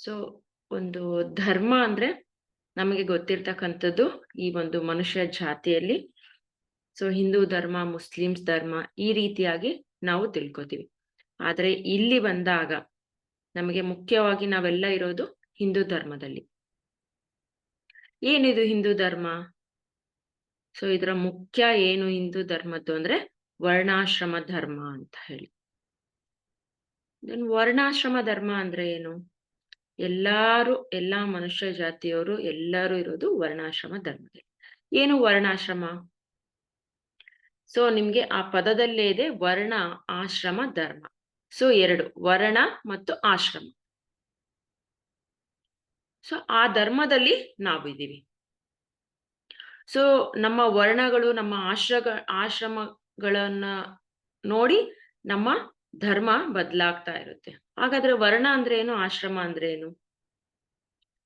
So ಒಂದು ಧರ್ಮ ಅಂದ್ರೆ ನಮಗೆ ಗೊತ್ತಿರ್ತಕ್ಕಂಥದ್ದು ಈ ಒಂದು ಮನುಷ್ಯ ಜಾತಿಯಲ್ಲಿ. ಸೊ ಹಿಂದೂ ಧರ್ಮ, ಮುಸ್ಲಿಮ್ಸ್ ಧರ್ಮ ಈ ರೀತಿಯಾಗಿ ನಾವು ತಿಳ್ಕೊತೀವಿ. ಆದ್ರೆ ಇಲ್ಲಿ ಬಂದಾಗ ನಮಗೆ ಮುಖ್ಯವಾಗಿ ನಾವೆಲ್ಲ ಇರೋದು ಹಿಂದೂ ಧರ್ಮದಲ್ಲಿ. ಏನಿದು ಹಿಂದೂ ಧರ್ಮ? ಸೊ ಇದರ ಮುಖ್ಯ ಏನು ಹಿಂದೂ ಧರ್ಮದ್ದು ಅಂದ್ರೆ ವರ್ಣಾಶ್ರಮ ಧರ್ಮ ಅಂತ ಹೇಳಿ. ವರ್ಣಾಶ್ರಮ ಧರ್ಮ ಅಂದ್ರೆ ಏನು? ಎಲ್ಲಾ ಮನುಷ್ಯ ಜಾತಿಯವರು ಎಲ್ಲರೂ ಇರೋದು ವರ್ಣಾಶ್ರಮ ಧರ್ಮದಲ್ಲಿ. ಏನು ವರ್ಣಾಶ್ರಮ? ಸೊ ನಿಮ್ಗೆ ಆ ಪದದಲ್ಲೇ ಇದೆ ವರ್ಣ, ಆಶ್ರಮ, ಧರ್ಮ. ಸೊ ಎರಡು, ವರ್ಣ ಮತ್ತು ಆಶ್ರಮ. ಸೊ ಆ ಧರ್ಮದಲ್ಲಿ ನಾವಿದ್ದೀವಿ. ಸೊ ನಮ್ಮ ವರ್ಣಗಳು, ನಮ್ಮ ಆಶ್ರಮಗಳನ್ನ ನೋಡಿ ನಮ್ಮ ಧರ್ಮ ಬದಲಾಗ್ತಾ ಇರುತ್ತೆ. ಹಾಗಾದ್ರೆ ವರ್ಣ ಅಂದ್ರೆ ಏನು, ಆಶ್ರಮ ಅಂದ್ರೆ ಏನು?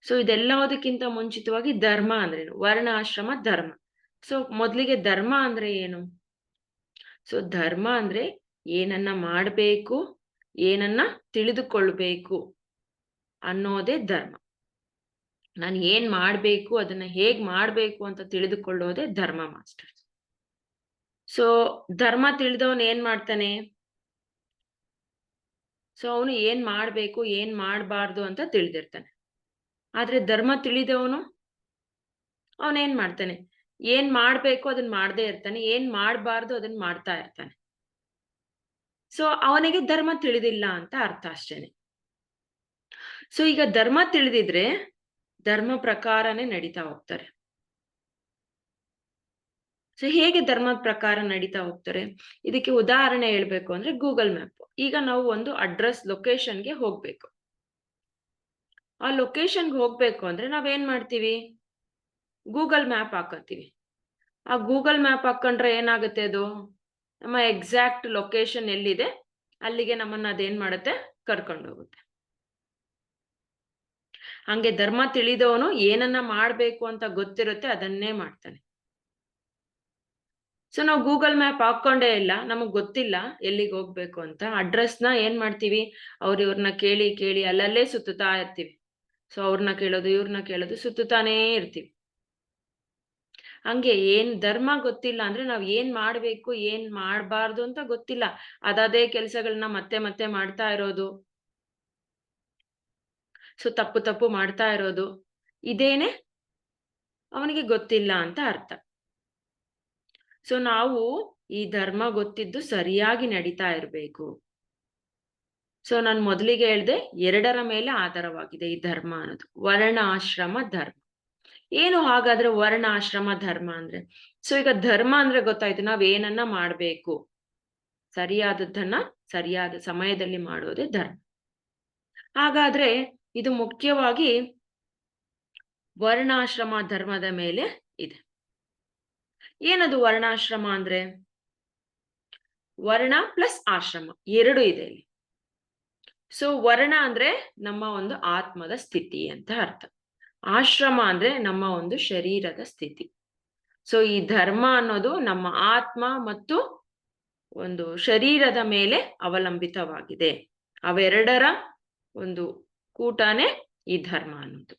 ಸೊ ಇದೆಲ್ಲದಕ್ಕಿಂತ ಮುಂಚಿತವಾಗಿ ಧರ್ಮ ಅಂದ್ರೇನು? ವರ್ಣ, ಆಶ್ರಮ, ಧರ್ಮ. ಸೊ ಮೊದಲಿಗೆ ಧರ್ಮ ಅಂದ್ರೆ ಏನು? ಸೊ ಧರ್ಮ ಅಂದ್ರೆ ಏನನ್ನ ಮಾಡಬೇಕು, ಏನನ್ನ ತಿಳಿದುಕೊಳ್ಬೇಕು ಅನ್ನೋದೇ ಧರ್ಮ. ನಾನು ಏನ್ ಮಾಡ್ಬೇಕು, ಅದನ್ನ ಹೇಗ್ ಮಾಡ್ಬೇಕು ಅಂತ ತಿಳಿದುಕೊಳ್ಳೋದೇ ಧರ್ಮ ಮಾಸ್ಟರ್. ಸೊ ಧರ್ಮ ತಿಳಿದವನು ಏನ್ ಮಾಡ್ತಾನೆ? ಸೊ ಅವನು ಏನ್ ಮಾಡ್ಬೇಕು, ಏನ್ ಮಾಡಬಾರ್ದು ಅಂತ ತಿಳಿದಿರ್ತಾನೆ. ಆದ್ರೆ ಧರ್ಮ ತಿಳಿದವನು ಅವನೇನ್ ಮಾಡ್ತಾನೆ? ಏನ್ ಮಾಡ್ಬೇಕು ಅದನ್ನ ಮಾಡದೇ ಇರ್ತಾನೆ, ಏನ್ ಮಾಡಬಾರ್ದು ಅದನ್ನ ಮಾಡ್ತಾ ಇರ್ತಾನೆ. ಸೊ ಅವನಿಗೆ ಧರ್ಮ ತಿಳಿದಿಲ್ಲ ಅಂತ ಅರ್ಥ ಅಷ್ಟೇನೆ. ಸೊ ಈಗ ಧರ್ಮ ತಿಳಿದಿದ್ರೆ ಧರ್ಮ ಪ್ರಕಾರನೇ ನಡೀತಾ ಹೋಗ್ತಾರೆ. ಸೊ ಹೇಗೆ ಧರ್ಮದ ಪ್ರಕಾರ ನಡೀತಾ ಹೋಗ್ತಾರೆ? ಇದಕ್ಕೆ ಉದಾಹರಣೆ ಹೇಳ್ಬೇಕು ಅಂದ್ರೆ ಗೂಗಲ್ ಮ್ಯಾಪ್. ಈಗ ನಾವು ಒಂದು ಅಡ್ರೆಸ್, ಲೊಕೇಶನ್ಗೆ ಹೋಗ್ಬೇಕು. ಆ ಲೊಕೇಶನ್ಗೆ ಹೋಗ್ಬೇಕು ಅಂದ್ರೆ ನಾವೇನ್ ಮಾಡ್ತೀವಿ? ಗೂಗಲ್ ಮ್ಯಾಪ್ ಹಾಕತ್ತೀವಿ. ಆ ಗೂಗಲ್ ಮ್ಯಾಪ್ ಹಾಕೊಂಡ್ರೆ ಏನಾಗುತ್ತೆ? ಅದು ನಮ್ಮ ಎಕ್ಸಾಕ್ಟ್ ಲೊಕೇಶನ್ ಎಲ್ಲಿದೆ ಅಲ್ಲಿಗೆ ನಮ್ಮನ್ನ ಅದೇನ್ ಮಾಡುತ್ತೆ? ಕರ್ಕೊಂಡು ಹೋಗುತ್ತೆ. ಹಂಗೆ ಧರ್ಮ ತಿಳಿದವನು ಏನನ್ನ ಮಾಡ್ಬೇಕು ಅಂತ ಗೊತ್ತಿರುತ್ತೆ ಅದನ್ನೇ ಮಾಡ್ತಾನೆ. ಸೊ ನಾವು ಗೂಗಲ್ ಮ್ಯಾಪ್ ಹಾಕೊಂಡೇ ಇಲ್ಲ, ನಮಗ್ ಗೊತ್ತಿಲ್ಲ ಎಲ್ಲಿಗೆ ಹೋಗ್ಬೇಕು ಅಂತ. ಅಡ್ರೆಸ್ನ ಏನ್ ಮಾಡ್ತೀವಿ? ಇವ್ರನ್ನ ಕೇಳಿ ಕೇಳಿ ಅಲ್ಲಲ್ಲೇ ಸುತ್ತುತ್ತಾ ಇರ್ತೀವಿ. ಸೊ ಅವ್ರನ್ನ ಕೇಳೋದು, ಇವ್ರನ್ನ ಕೇಳೋದು, ಸುತ್ತುತ್ತಾನೇ ಇರ್ತೀವಿ. ಹಂಗೆ ಏನ್ ಧರ್ಮ ಗೊತ್ತಿಲ್ಲ ಅಂದ್ರೆ ನಾವ್ ಏನ್ ಮಾಡ್ಬೇಕು, ಏನ್ ಮಾಡ್ಬಾರ್ದು ಅಂತ ಗೊತ್ತಿಲ್ಲ. ಅದೇ ಕೆಲ್ಸಗಳನ್ನ ಮತ್ತೆ ಮತ್ತೆ ಮಾಡ್ತಾ ಇರೋದು. ಸೊ ತಪ್ಪು ಮಾಡ್ತಾ ಇರೋದು. ಇದೇನೆ ಅವನಿಗೆ ಗೊತ್ತಿಲ್ಲ ಅಂತ ಅರ್ಥ. ಸೊ ನಾವು ಈ ಧರ್ಮ ಗೊತ್ತಿದ್ದು ಸರಿಯಾಗಿ ನಡೀತಾ ಇರ್ಬೇಕು. ಸೊ ನಾನು ಮೊದಲಿಗೆ ಹೇಳ್ದೆ, ಎರಡರ ಮೇಲೆ ಆಧಾರವಾಗಿದೆ ಈ ಧರ್ಮ ಅನ್ನೋದು. ವರ್ಣ, ಆಶ್ರಮ, ಧರ್ಮ. ಏನು ಹಾಗಾದ್ರೆ ವರ್ಣ, ಆಶ್ರಮ, ಧರ್ಮ ಅಂದ್ರೆ? ಸೊ ಈಗ ಧರ್ಮ ಅಂದ್ರೆ ಗೊತ್ತಾಯ್ತು, ನಾವ್ ಏನನ್ನ ಮಾಡ್ಬೇಕು, ಸರಿಯಾದದ್ದನ್ನ ಸರಿಯಾದ ಸಮಯದಲ್ಲಿ ಮಾಡೋದೇ ಧರ್ಮ. ಹಾಗಾದ್ರೆ ಇದು ಮುಖ್ಯವಾಗಿ ವರ್ಣಾಶ್ರಮ ಧರ್ಮದ ಮೇಲೆ ಇದೆ. ಏನದು ವರ್ಣಾಶ್ರಮ ಅಂದ್ರೆ? ವರ್ಣ ಪ್ಲಸ್ ಆಶ್ರಮ ಎರಡು ಇದೆ ಇಲ್ಲಿ. ಸೊ ವರ್ಣ ಅಂದ್ರೆ ನಮ್ಮ ಒಂದು ಆತ್ಮದ ಸ್ಥಿತಿ ಅಂತ ಅರ್ಥ. ಆಶ್ರಮ ಅಂದ್ರೆ ನಮ್ಮ ಒಂದು ಶರೀರದ ಸ್ಥಿತಿ. ಸೊ ಈ ಧರ್ಮ ಅನ್ನೋದು ನಮ್ಮ ಆತ್ಮ ಮತ್ತು ಒಂದು ಶರೀರದ ಮೇಲೆ ಅವಲಂಬಿತವಾಗಿದೆ. ಅವೆರಡರ ಒಂದು ಕೂಟನೇ ಈ ಧರ್ಮ ಅನ್ನೋದು.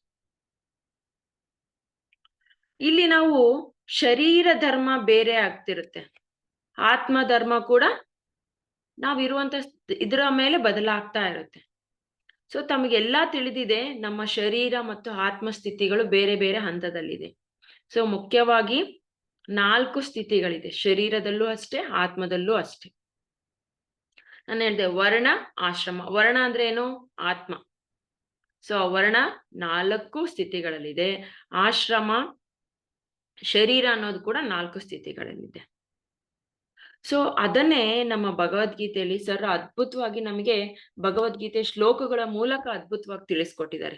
ಇಲ್ಲಿ ನಾವು ಶರೀರ ಧರ್ಮ ಬೇರೆ ಆಗ್ತಿರುತ್ತೆ, ಆತ್ಮ ಧರ್ಮ ಕೂಡ ನಾವಿರುವಂತ ಇದರ ಮೇಲೆ ಬದಲಾಗ್ತಾ ಇರುತ್ತೆ. ಸೊ ತಮಗೆಲ್ಲಾ ತಿಳಿದಿದೆ, ನಮ್ಮ ಶರೀರ ಮತ್ತು ಆತ್ಮ ಸ್ಥಿತಿಗಳು ಬೇರೆ ಬೇರೆ ಹಂತದಲ್ಲಿದೆ. ಸೊ ಮುಖ್ಯವಾಗಿ 4 ಸ್ಥಿತಿಗಳಿದೆ, ಶರೀರದಲ್ಲೂ ಅಷ್ಟೇ, ಆತ್ಮದಲ್ಲೂ ಅಷ್ಟೇ. ನಾನು ಹೇಳ್ದೆ ವರ್ಣ, ಆಶ್ರಮ. ವರ್ಣ ಅಂದ್ರೆ ಏನು? ಆತ್ಮ. ಸೊ ವರ್ಣ 4 ಸ್ಥಿತಿಗಳಲ್ಲಿದೆ. ಆಶ್ರಮ, ಶರೀರ ಅನ್ನೋದು ಕೂಡ 4 ಸ್ಥಿತಿಗಳಲ್ಲಿದೆ. ಸೊ ಅದನ್ನೇ ನಮ್ಮ ಭಗವದ್ಗೀತೆಯಲ್ಲಿ ಸರ್ ಅದ್ಭುತವಾಗಿ ನಮಗೆ ಭಗವದ್ಗೀತೆ ಶ್ಲೋಕಗಳ ಮೂಲಕ ಅದ್ಭುತವಾಗಿ ತಿಳಿಸ್ಕೊಟ್ಟಿದ್ದಾರೆ.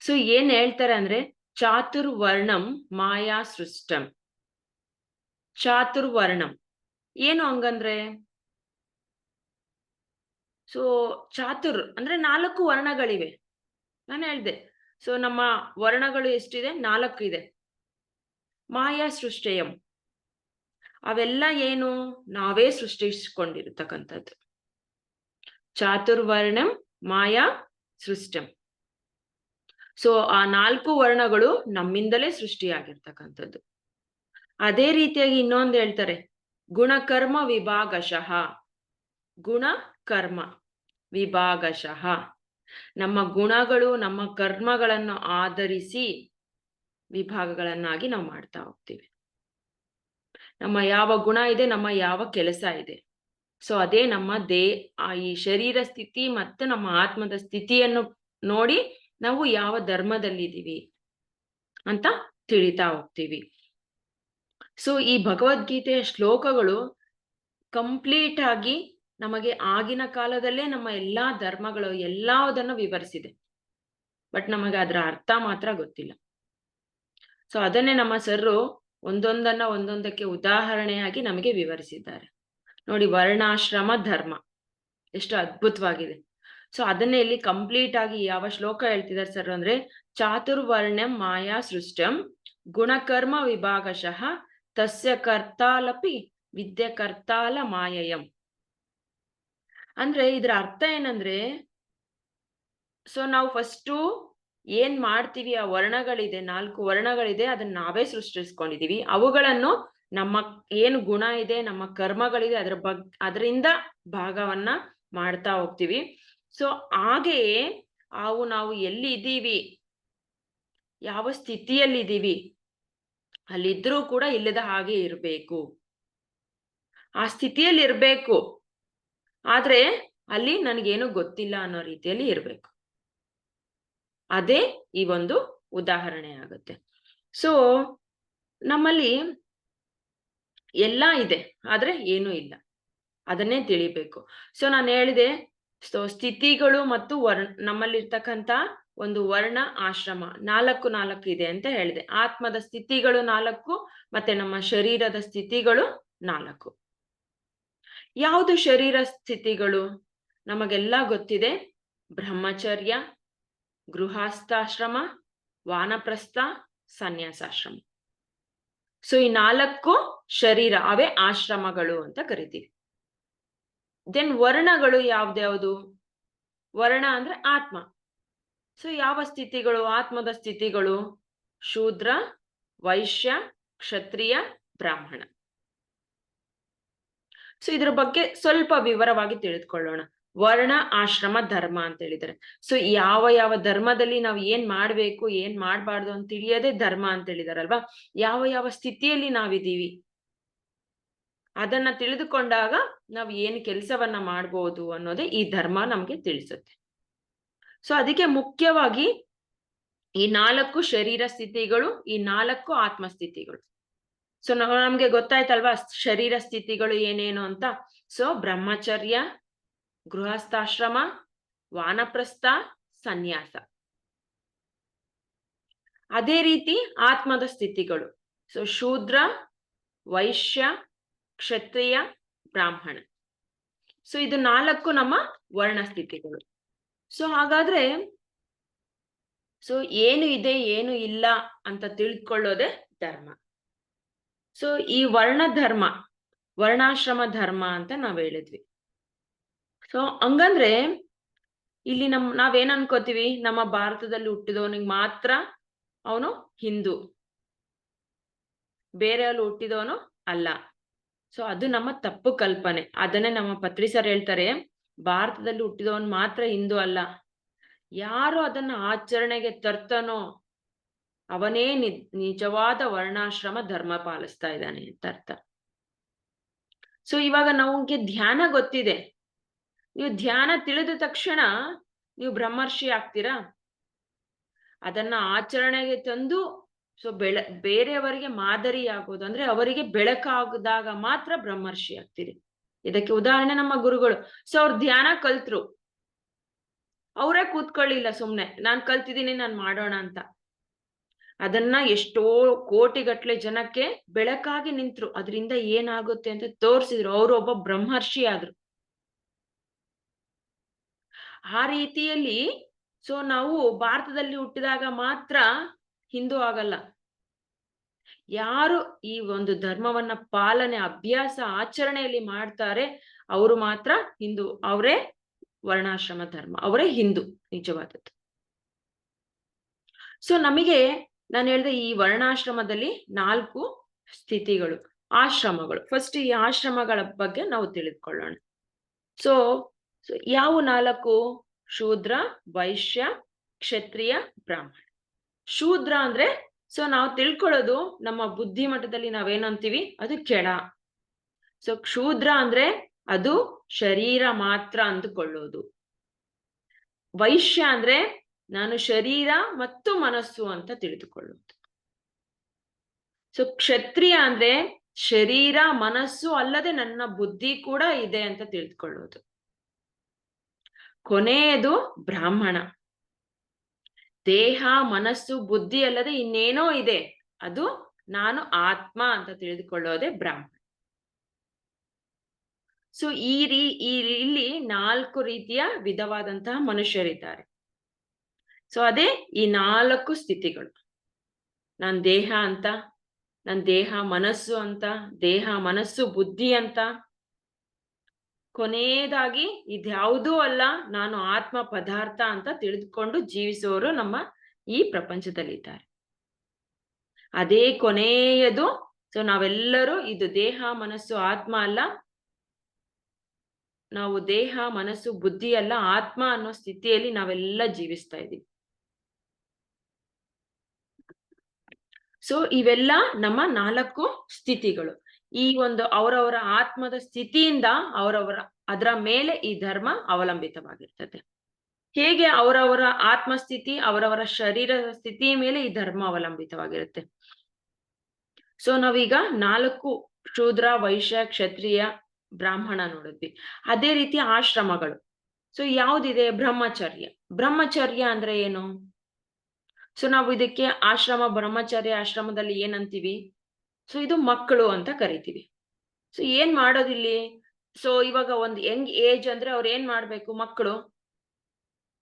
ಸೊ ಏನ್ ಹೇಳ್ತಾರೆ ಅಂದ್ರೆ, ಚಾತುರ್ವರ್ಣಂ ಮಾಯಾ ಸೃಷ್ಟಂ. ಚಾತುರ್ವರ್ಣಂ ಏನು ಹಂಗಂದ್ರೆ? ಸೊ ಚಾತುರ್ ಅಂದ್ರೆ 4 ವರ್ಣಗಳಿವೆ. ನಾನು ಹೇಳ್ದೆ, ಸೊ ನಮ್ಮ ವರ್ಣಗಳು ಎಷ್ಟಿದೆ? 4 ಇದೆ. ಮಾಯಾ ಸೃಷ್ಟಯಂ, ಅವೆಲ್ಲ ಏನು? ನಾವೇ ಸೃಷ್ಟಿಸಿಕೊಂಡಿರತಕ್ಕಂಥದ್ದು. ಚಾತುರ್ವರ್ಣಂ ಮಾಯಾ ಸೃಷ್ಟಂ. ಸೊ ಆ 4 ವರ್ಣಗಳು ನಮ್ಮಿಂದಲೇ ಸೃಷ್ಟಿಯಾಗಿರ್ತಕ್ಕಂಥದ್ದು. ಅದೇ ರೀತಿಯಾಗಿ ಇನ್ನೊಂದು ಹೇಳ್ತಾರೆ, ಗುಣಕರ್ಮ ವಿಭಾಗಶಃ. ಗುಣ ಕರ್ಮ ವಿಭಾಗಶಃ. ನಮ್ಮ ಗುಣಗಳು ನಮ್ಮ ಕರ್ಮಗಳನ್ನು ಆಧರಿಸಿ ವಿಭಾಗಗಳನ್ನಾಗಿ ನಾವು ಮಾಡ್ತಾ ಹೋಗ್ತೀವಿ. ನಮ್ಮ ಯಾವ ಗುಣ ಇದೆ, ನಮ್ಮ ಯಾವ ಕೆಲಸ ಇದೆ, ಸೊ ಅದೇ ನಮ್ಮ ಈ ಶರೀರ ಸ್ಥಿತಿ ಮತ್ತು ನಮ್ಮ ಆತ್ಮದ ಸ್ಥಿತಿಯನ್ನು ನೋಡಿ ನಾವು ಯಾವ ಧರ್ಮದಲ್ಲಿದ್ದೀವಿ ಅಂತ ತಿಳಿತಾ ಹೋಗ್ತೀವಿ. ಸೊ ಈ ಭಗವದ್ಗೀತೆಯ ಶ್ಲೋಕಗಳು ಕಂಪ್ಲೀಟ್ ಆಗಿ ನಮಗೆ ಆಗಿನ ಕಾಲದಲ್ಲೇ ನಮ್ಮ ಎಲ್ಲಾ ಧರ್ಮಗಳು ಎಲ್ಲದನ್ನು ವಿವರಿಸಿದೆ. ಬಟ್ ನಮಗೆ ಅದರ ಅರ್ಥ ಮಾತ್ರ ಗೊತ್ತಿಲ್ಲ. ಸೊ ಅದನ್ನೇ ನಮ್ಮ ಸರ್ರು ಒಂದೊಂದಕ್ಕೆ ಉದಾಹರಣೆಯಾಗಿ ನಮಗೆ ವಿವರಿಸಿದ್ದಾರೆ. ನೋಡಿ, ವರ್ಣಾಶ್ರಮ ಧರ್ಮ ಎಷ್ಟು ಅದ್ಭುತವಾಗಿದೆ. ಸೊ ಅದನ್ನೇ ಇಲ್ಲಿ ಕಂಪ್ಲೀಟ್ ಆಗಿ ಯಾವ ಶ್ಲೋಕ ಹೇಳ್ತಿದ್ದಾರೆ ಸರ್ ಅಂದ್ರೆ, ಚಾತುರ್ವರ್ಣ್ಯಂ ಮಾಯಾ ಸೃಷ್ಟಂ ಗುಣಕರ್ಮ ವಿಭಾಗಶಃ ತಸ್ಯ ಕರ್ತಾಲಪಿ ವಿದ್ಯ ಕರ್ತಾಲ ಮಾಯಯಂ. ಅಂದ್ರೆ ಇದರ ಅರ್ಥ ಏನಂದ್ರೆ, ಸೊ ನಾವು ಫಸ್ಟು ಏನ್ ಮಾಡ್ತೀವಿ, ಆ ವರ್ಣಗಳಿದೆ, 4 ವರ್ಣಗಳಿದೆ, ಅದನ್ನ ನಾವೇ ಸೃಷ್ಟಿಸ್ಕೊಂಡಿದೀವಿ. ಅವುಗಳನ್ನು ನಮ್ಮ ಏನು ಗುಣ ಇದೆ, ನಮ್ಮ ಕರ್ಮಗಳಿದೆ, ಅದರಿಂದ ಭಾಗವನ್ನ ಮಾಡ್ತಾ ಹೋಗ್ತೀವಿ. ಸೊ ಹಾಗೆಯೇ ನಾವು ಎಲ್ಲಿ ಇದ್ದೀವಿ, ಯಾವ ಸ್ಥಿತಿಯಲ್ಲಿದ್ದೀವಿ, ಅಲ್ಲಿದ್ರೂ ಕೂಡ ಇಲ್ಲದ ಹಾಗೆ ಇರಬೇಕು. ಆ ಸ್ಥಿತಿಯಲ್ಲಿ ಇರ್ಬೇಕು, ಆದ್ರೆ ಅಲ್ಲಿ ನನಗೇನು ಗೊತ್ತಿಲ್ಲ ಅನ್ನೋ ರೀತಿಯಲ್ಲಿ ಇರ್ಬೇಕು. ಅದೇ ಈ ಒಂದು ಉದಾಹರಣೆ ಆಗುತ್ತೆ. ಸೊ ನಮ್ಮಲ್ಲಿ ಎಲ್ಲ ಇದೆ, ಆದ್ರೆ ಏನೂ ಇಲ್ಲ, ಅದನ್ನೇ ತಿಳಿಬೇಕು. ಸೊ ನಾನು ಹೇಳಿದೆ, ಸೊ ಸ್ಥಿತಿಗಳು ಮತ್ತು ನಮ್ಮಲ್ಲಿರ್ತಕ್ಕಂಥ ಒಂದು ವರ್ಣ ಆಶ್ರಮ 4 ಇದೆ ಅಂತ ಹೇಳಿದೆ. ಆತ್ಮದ ಸ್ಥಿತಿಗಳು 4 ಮತ್ತೆ ನಮ್ಮ ಶರೀರದ ಸ್ಥಿತಿಗಳು 4. ಯಾವುದು ಶರೀರ ಸ್ಥಿತಿಗಳು? ನಮಗೆಲ್ಲ ಗೊತ್ತಿದೆ, ಬ್ರಹ್ಮಚರ್ಯ, ಗೃಹಸ್ಥಾಶ್ರಮ, ವಾನಪ್ರಸ್ಥ, ಸನ್ಯಾಸಾಶ್ರಮ. ಸೊ ಈ 4 ಶರೀರ, ಅವೇ ಆಶ್ರಮಗಳು ಅಂತ ಕರಿತೀವಿ. ದೆನ್ ವರ್ಣಗಳು ಯಾವ್ದ್ಯಾವ್ದು? ವರ್ಣ ಅಂದ್ರೆ ಆತ್ಮ. ಸೊ ಯಾವ ಸ್ಥಿತಿಗಳು? ಆತ್ಮದ ಸ್ಥಿತಿಗಳು ಶೂದ್ರ, ವೈಶ್ಯ, ಕ್ಷತ್ರಿಯ, ಬ್ರಾಹ್ಮಣ. ಸೊ ಇದ್ರ ಬಗ್ಗೆ ಸ್ವಲ್ಪ ವಿವರವಾಗಿ ತಿಳಿದುಕೊಳ್ಳೋಣ. ವರ್ಣ ಆಶ್ರಮ ಧರ್ಮ ಅಂತ ಹೇಳಿದ್ದಾರೆ. ಸೊ ಯಾವ ಧರ್ಮದಲ್ಲಿ ನಾವು ಏನ್ ಮಾಡ್ಬೇಕು, ಏನ್ ಮಾಡ್ಬಾರ್ದು ಅಂತ ತಿಳಿಯೋದೇ ಧರ್ಮ ಅಂತ ಹೇಳಿದಾರಲ್ವಾ. ಯಾವ ಸ್ಥಿತಿಯಲ್ಲಿ ನಾವಿದ್ದೀವಿ ಅದನ್ನ ತಿಳಿದುಕೊಂಡಾಗ ನಾವು ಏನು ಕೆಲಸವನ್ನ ಮಾಡ್ಬೋದು ಅನ್ನೋದೇ ಈ ಧರ್ಮ ನಮ್ಗೆ ತಿಳಿಸುತ್ತೆ. ಸೊ ಅದಕ್ಕೆ ಮುಖ್ಯವಾಗಿ ಈ 4 ಶರೀರ ಸ್ಥಿತಿಗಳು, ಈ 4 ಆತ್ಮಸ್ಥಿತಿಗಳು. ಸೊ ನಮ್ಗೆ ಗೊತ್ತಾಯ್ತಲ್ವಾ ಶರೀರ ಸ್ಥಿತಿಗಳು ಏನೇನು ಅಂತ. ಸೊ ಬ್ರಹ್ಮಚರ್ಯ, ಗೃಹಸ್ಥಾಶ್ರಮ, ವಾನಪ್ರಸ್ಥ, ಸನ್ಯಾಸ. ಅದೇ ರೀತಿ ಆತ್ಮದ ಸ್ಥಿತಿಗಳು, ಸೊ ಶೂದ್ರ, ವೈಶ್ಯ, ಕ್ಷತ್ರಿಯ, ಬ್ರಾಹ್ಮಣ. ಸೊ ಇದು 4 ನಮ್ಮ ವರ್ಣ ಸ್ಥಿತಿಗಳು. ಸೊ ಹಾಗಾದ್ರೆ ಸೊ ಏನು ಇದೆ ಏನು ಇಲ್ಲ ಅಂತ ತಿಳ್ಕೊಳ್ಳೋದೇ ಧರ್ಮ. ಸೊ ಈ ವರ್ಣ ಧರ್ಮ, ವರ್ಣಾಶ್ರಮ ಧರ್ಮ ಅಂತ ನಾವ್ ಹೇಳಿದ್ವಿ. ಸೊ ಹಂಗಂದ್ರೆ ಇಲ್ಲಿ ನಾವೇನ್ ಅನ್ಕೋತೀವಿ, ನಮ್ಮ ಭಾರತದಲ್ಲಿ ಹುಟ್ಟಿದವನಿಗೆ ಮಾತ್ರ ಅವನು ಹಿಂದೂ, ಬೇರೆಯಲ್ಲಿ ಹುಟ್ಟಿದವನು ಅಲ್ಲ. ಸೊ ಅದು ನಮ್ಮ ತಪ್ಪು ಕಲ್ಪನೆ. ಅದನ್ನೇ ನಮ್ಮ ಪತ್ರಿ ಸರ್ ಹೇಳ್ತಾರೆ, ಭಾರತದಲ್ಲಿ ಹುಟ್ಟಿದವನು ಮಾತ್ರ ಹಿಂದೂ ಅಲ್ಲ, ಯಾರು ಅದನ್ನ ಆಚರಣೆಗೆ ತರ್ತಾನೋ ಅವನೇ ನಿಜವಾದ ವರ್ಣಾಶ್ರಮ ಧರ್ಮ ಪಾಲಿಸ್ತಾ ಇದ್ದಾನೆ ಅಂತ ಅರ್ಥ. ಸೊ ಇವಾಗ ನಮಗೆ ಧ್ಯಾನ ಗೊತ್ತಿದೆ, ನೀವು ಧ್ಯಾನ ತಿಳಿದ ತಕ್ಷಣ ನೀವು ಬ್ರಹ್ಮರ್ಷಿ ಆಗ್ತೀರಾ? ಅದನ್ನ ಆಚರಣೆಗೆ ತಂದು ಸೊ ಬೇರೆಯವರಿಗೆ ಮಾದರಿ ಆಗೋದು, ಅಂದ್ರೆ ಅವರಿಗೆ ಬೆಳಕಾಗದಾಗ ಮಾತ್ರ ಬ್ರಹ್ಮರ್ಷಿ ಆಗ್ತೀರಿ. ಇದಕ್ಕೆ ಉದಾಹರಣೆ ನಮ್ಮ ಗುರುಗಳು. ಸೊ ಅವ್ರು ಧ್ಯಾನ ಕಲ್ತ್ರು, ಅವರೇ ಕೂತ್ಕೊಳ್ಳಿಲ್ಲ ಸುಮ್ನೆ ನಾನ್ ಕಲ್ತಿದ್ದೀನಿ ನಾನ್ ಮಾಡೋಣ ಅಂತ. ಅದನ್ನ ಎಷ್ಟೋ ಕೋಟಿಗಟ್ಲೆ ಜನಕ್ಕೆ ಬೆಳಕಾಗಿ ನಿಂತ್ರು, ಅದರಿಂದ ಏನಾಗುತ್ತೆ ಅಂತ ತೋರಿಸಿದ್ರು. ಅವರು ಒಬ್ಬ ಬ್ರಹ್ಮರ್ಷಿ ಆದ್ರು. ಆ ರೀತಿಯಲ್ಲಿ ಸೊ ನಾವು ಭಾರತದಲ್ಲಿ ಹುಟ್ಟಿದಾಗ ಮಾತ್ರ ಹಿಂದೂ ಆಗಲ್ಲ. ಯಾರು ಈ ಒಂದು ಧರ್ಮವನ್ನ ಪಾಲನೆ, ಅಭ್ಯಾಸ, ಆಚರಣೆಯಲ್ಲಿ ಮಾಡ್ತಾರೆ ಅವರು ಮಾತ್ರ ಹಿಂದೂ, ಅವರೇ ವರ್ಣಾಶ್ರಮ ಧರ್ಮ, ಅವರೇ ಹಿಂದೂ ನಿಜವಾದದ್ದು. ಸೊ ನಮಗೆ ನಾನು ಹೇಳಿದೆ ಈ ವರ್ಣಾಶ್ರಮದಲ್ಲಿ 4 ಸ್ಥಿತಿಗಳು, ಆಶ್ರಮಗಳು. ಫಸ್ಟ್ ಈ ಆಶ್ರಮಗಳ ಬಗ್ಗೆ ನಾವು ತಿಳಿದುಕೊಳ್ಳೋಣ. ಸೊ ಯಾವ 4? ಶೂದ್ರ, ವೈಶ್ಯ, ಕ್ಷತ್ರಿಯ, ಬ್ರಾಹ್ಮಣ. ಶೂದ್ರ ಅಂದ್ರೆ ಸೊ ನಾವು ತಿಳ್ಕೊಳ್ಳೋದು ನಮ್ಮ ಬುದ್ಧಿ ಮಟ್ಟದಲ್ಲಿ ನಾವೇನಂತೀವಿ, ಅದು ಕೆಳ. ಸೊ ಶೂದ್ರ ಅಂದ್ರೆ ಅದು ಶರೀರ ಮಾತ್ರ ಅಂದುಕೊಳ್ಳೋದು. ವೈಶ್ಯ ಅಂದ್ರೆ ನಾನು ಶರೀರ ಮತ್ತು ಮನಸ್ಸು ಅಂತ ತಿಳಿದುಕೊಳ್ಳೋದು. ಸೊ ಕ್ಷತ್ರಿಯ ಅಂದ್ರೆ ಶರೀರ ಮನಸ್ಸು ಅಲ್ಲದೆ ನನ್ನ ಬುದ್ಧಿ ಕೂಡ ಇದೆ ಅಂತ ತಿಳಿದುಕೊಳ್ಳೋದು. ಕೊನೆಯದು ಬ್ರಾಹ್ಮಣ. ದೇಹ ಮನಸ್ಸು ಬುದ್ಧಿ ಅಲ್ಲದೆ ಇನ್ನೇನೋ ಇದೆ, ಅದು ನಾನು ಆತ್ಮ ಅಂತ ತಿಳಿದುಕೊಳ್ಳೋದೇ ಬ್ರಾಹ್ಮಣ. ಸೊ ಇಲ್ಲಿ 4 ರೀತಿಯ ವಿಧವಾದಂತಹ ಮನುಷ್ಯರಿದ್ದಾರೆ. ಸೊ ಅದೇ ಈ 4 ಸ್ಥಿತಿಗಳು. ನಾನ್ ದೇಹ ಅಂತ, ನನ್ ದೇಹ ಮನಸ್ಸು ಅಂತ, ದೇಹ ಮನಸ್ಸು ಬುದ್ಧಿ ಅಂತ, ಕೊನೆಯದಾಗಿ ಇದ್ಯಾವುದೂ ಅಲ್ಲ ನಾನು ಆತ್ಮ ಪದಾರ್ಥ ಅಂತ ತಿಳಿದುಕೊಂಡು ಜೀವಿಸುವವರು ನಮ್ಮ ಈ ಪ್ರಪಂಚದಲ್ಲಿದ್ದಾರೆ. ಅದೇ ಕೊನೆಯದು. ಸೊ ನಾವೆಲ್ಲರೂ ಇದು ದೇಹ ಮನಸ್ಸು ಆತ್ಮ ಅಲ್ಲ, ನಾವು ದೇಹ ಮನಸ್ಸು ಬುದ್ಧಿ ಅಲ್ಲ, ಆತ್ಮ ಅನ್ನೋ ಸ್ಥಿತಿಯಲ್ಲಿ ನಾವೆಲ್ಲ ಜೀವಿಸ್ತಾ ಇದ್ದೀವಿ. ಸೊ ಇವೆಲ್ಲ ನಮ್ಮ 4 ಸ್ಥಿತಿಗಳು. ಈ ಒಂದು ಅವರವರ ಆತ್ಮದ ಸ್ಥಿತಿಯಿಂದ ಅದರ ಮೇಲೆ ಈ ಧರ್ಮ ಅವಲಂಬಿತವಾಗಿರ್ತದೆ. ಹೇಗೆ ಅವರವರ ಆತ್ಮಸ್ಥಿತಿ ಅವರವರ ಶರೀರದ ಸ್ಥಿತಿಯ ಮೇಲೆ ಈ ಧರ್ಮ ಅವಲಂಬಿತವಾಗಿರುತ್ತೆ. ಸೊ ನಾವೀಗ 4 ಶೂದ್ರ, ವೈಶ್ಯ, ಕ್ಷತ್ರಿಯ, ಬ್ರಾಹ್ಮಣ ನೋಡಿದ್ವಿ. ಅದೇ ರೀತಿ ಆಶ್ರಮಗಳು. ಸೊ ಯಾವ್ದಿದೆ? ಬ್ರಹ್ಮಚರ್ಯ. ಬ್ರಹ್ಮಚರ್ಯ ಅಂದ್ರೆ ಏನು? ಸೊ ನಾವು ಇದಕ್ಕೆ ಆಶ್ರಮ, ಬ್ರಹ್ಮಚರ್ಯ ಆಶ್ರಮದಲ್ಲಿ ಏನಂತೀವಿ? ಸೊ ಇದು ಮಕ್ಕಳು ಅಂತ ಕರಿತೀವಿ. ಸೊ ಏನ್ ಮಾಡೋದಿಲ್ಲಿ? ಸೊ ಇವಾಗ ಒಂದು ಯಂಗ್ ಏಜ್ ಅಂದ್ರೆ ಅವ್ರು ಏನ್ ಮಾಡ್ಬೇಕು ಮಕ್ಕಳು?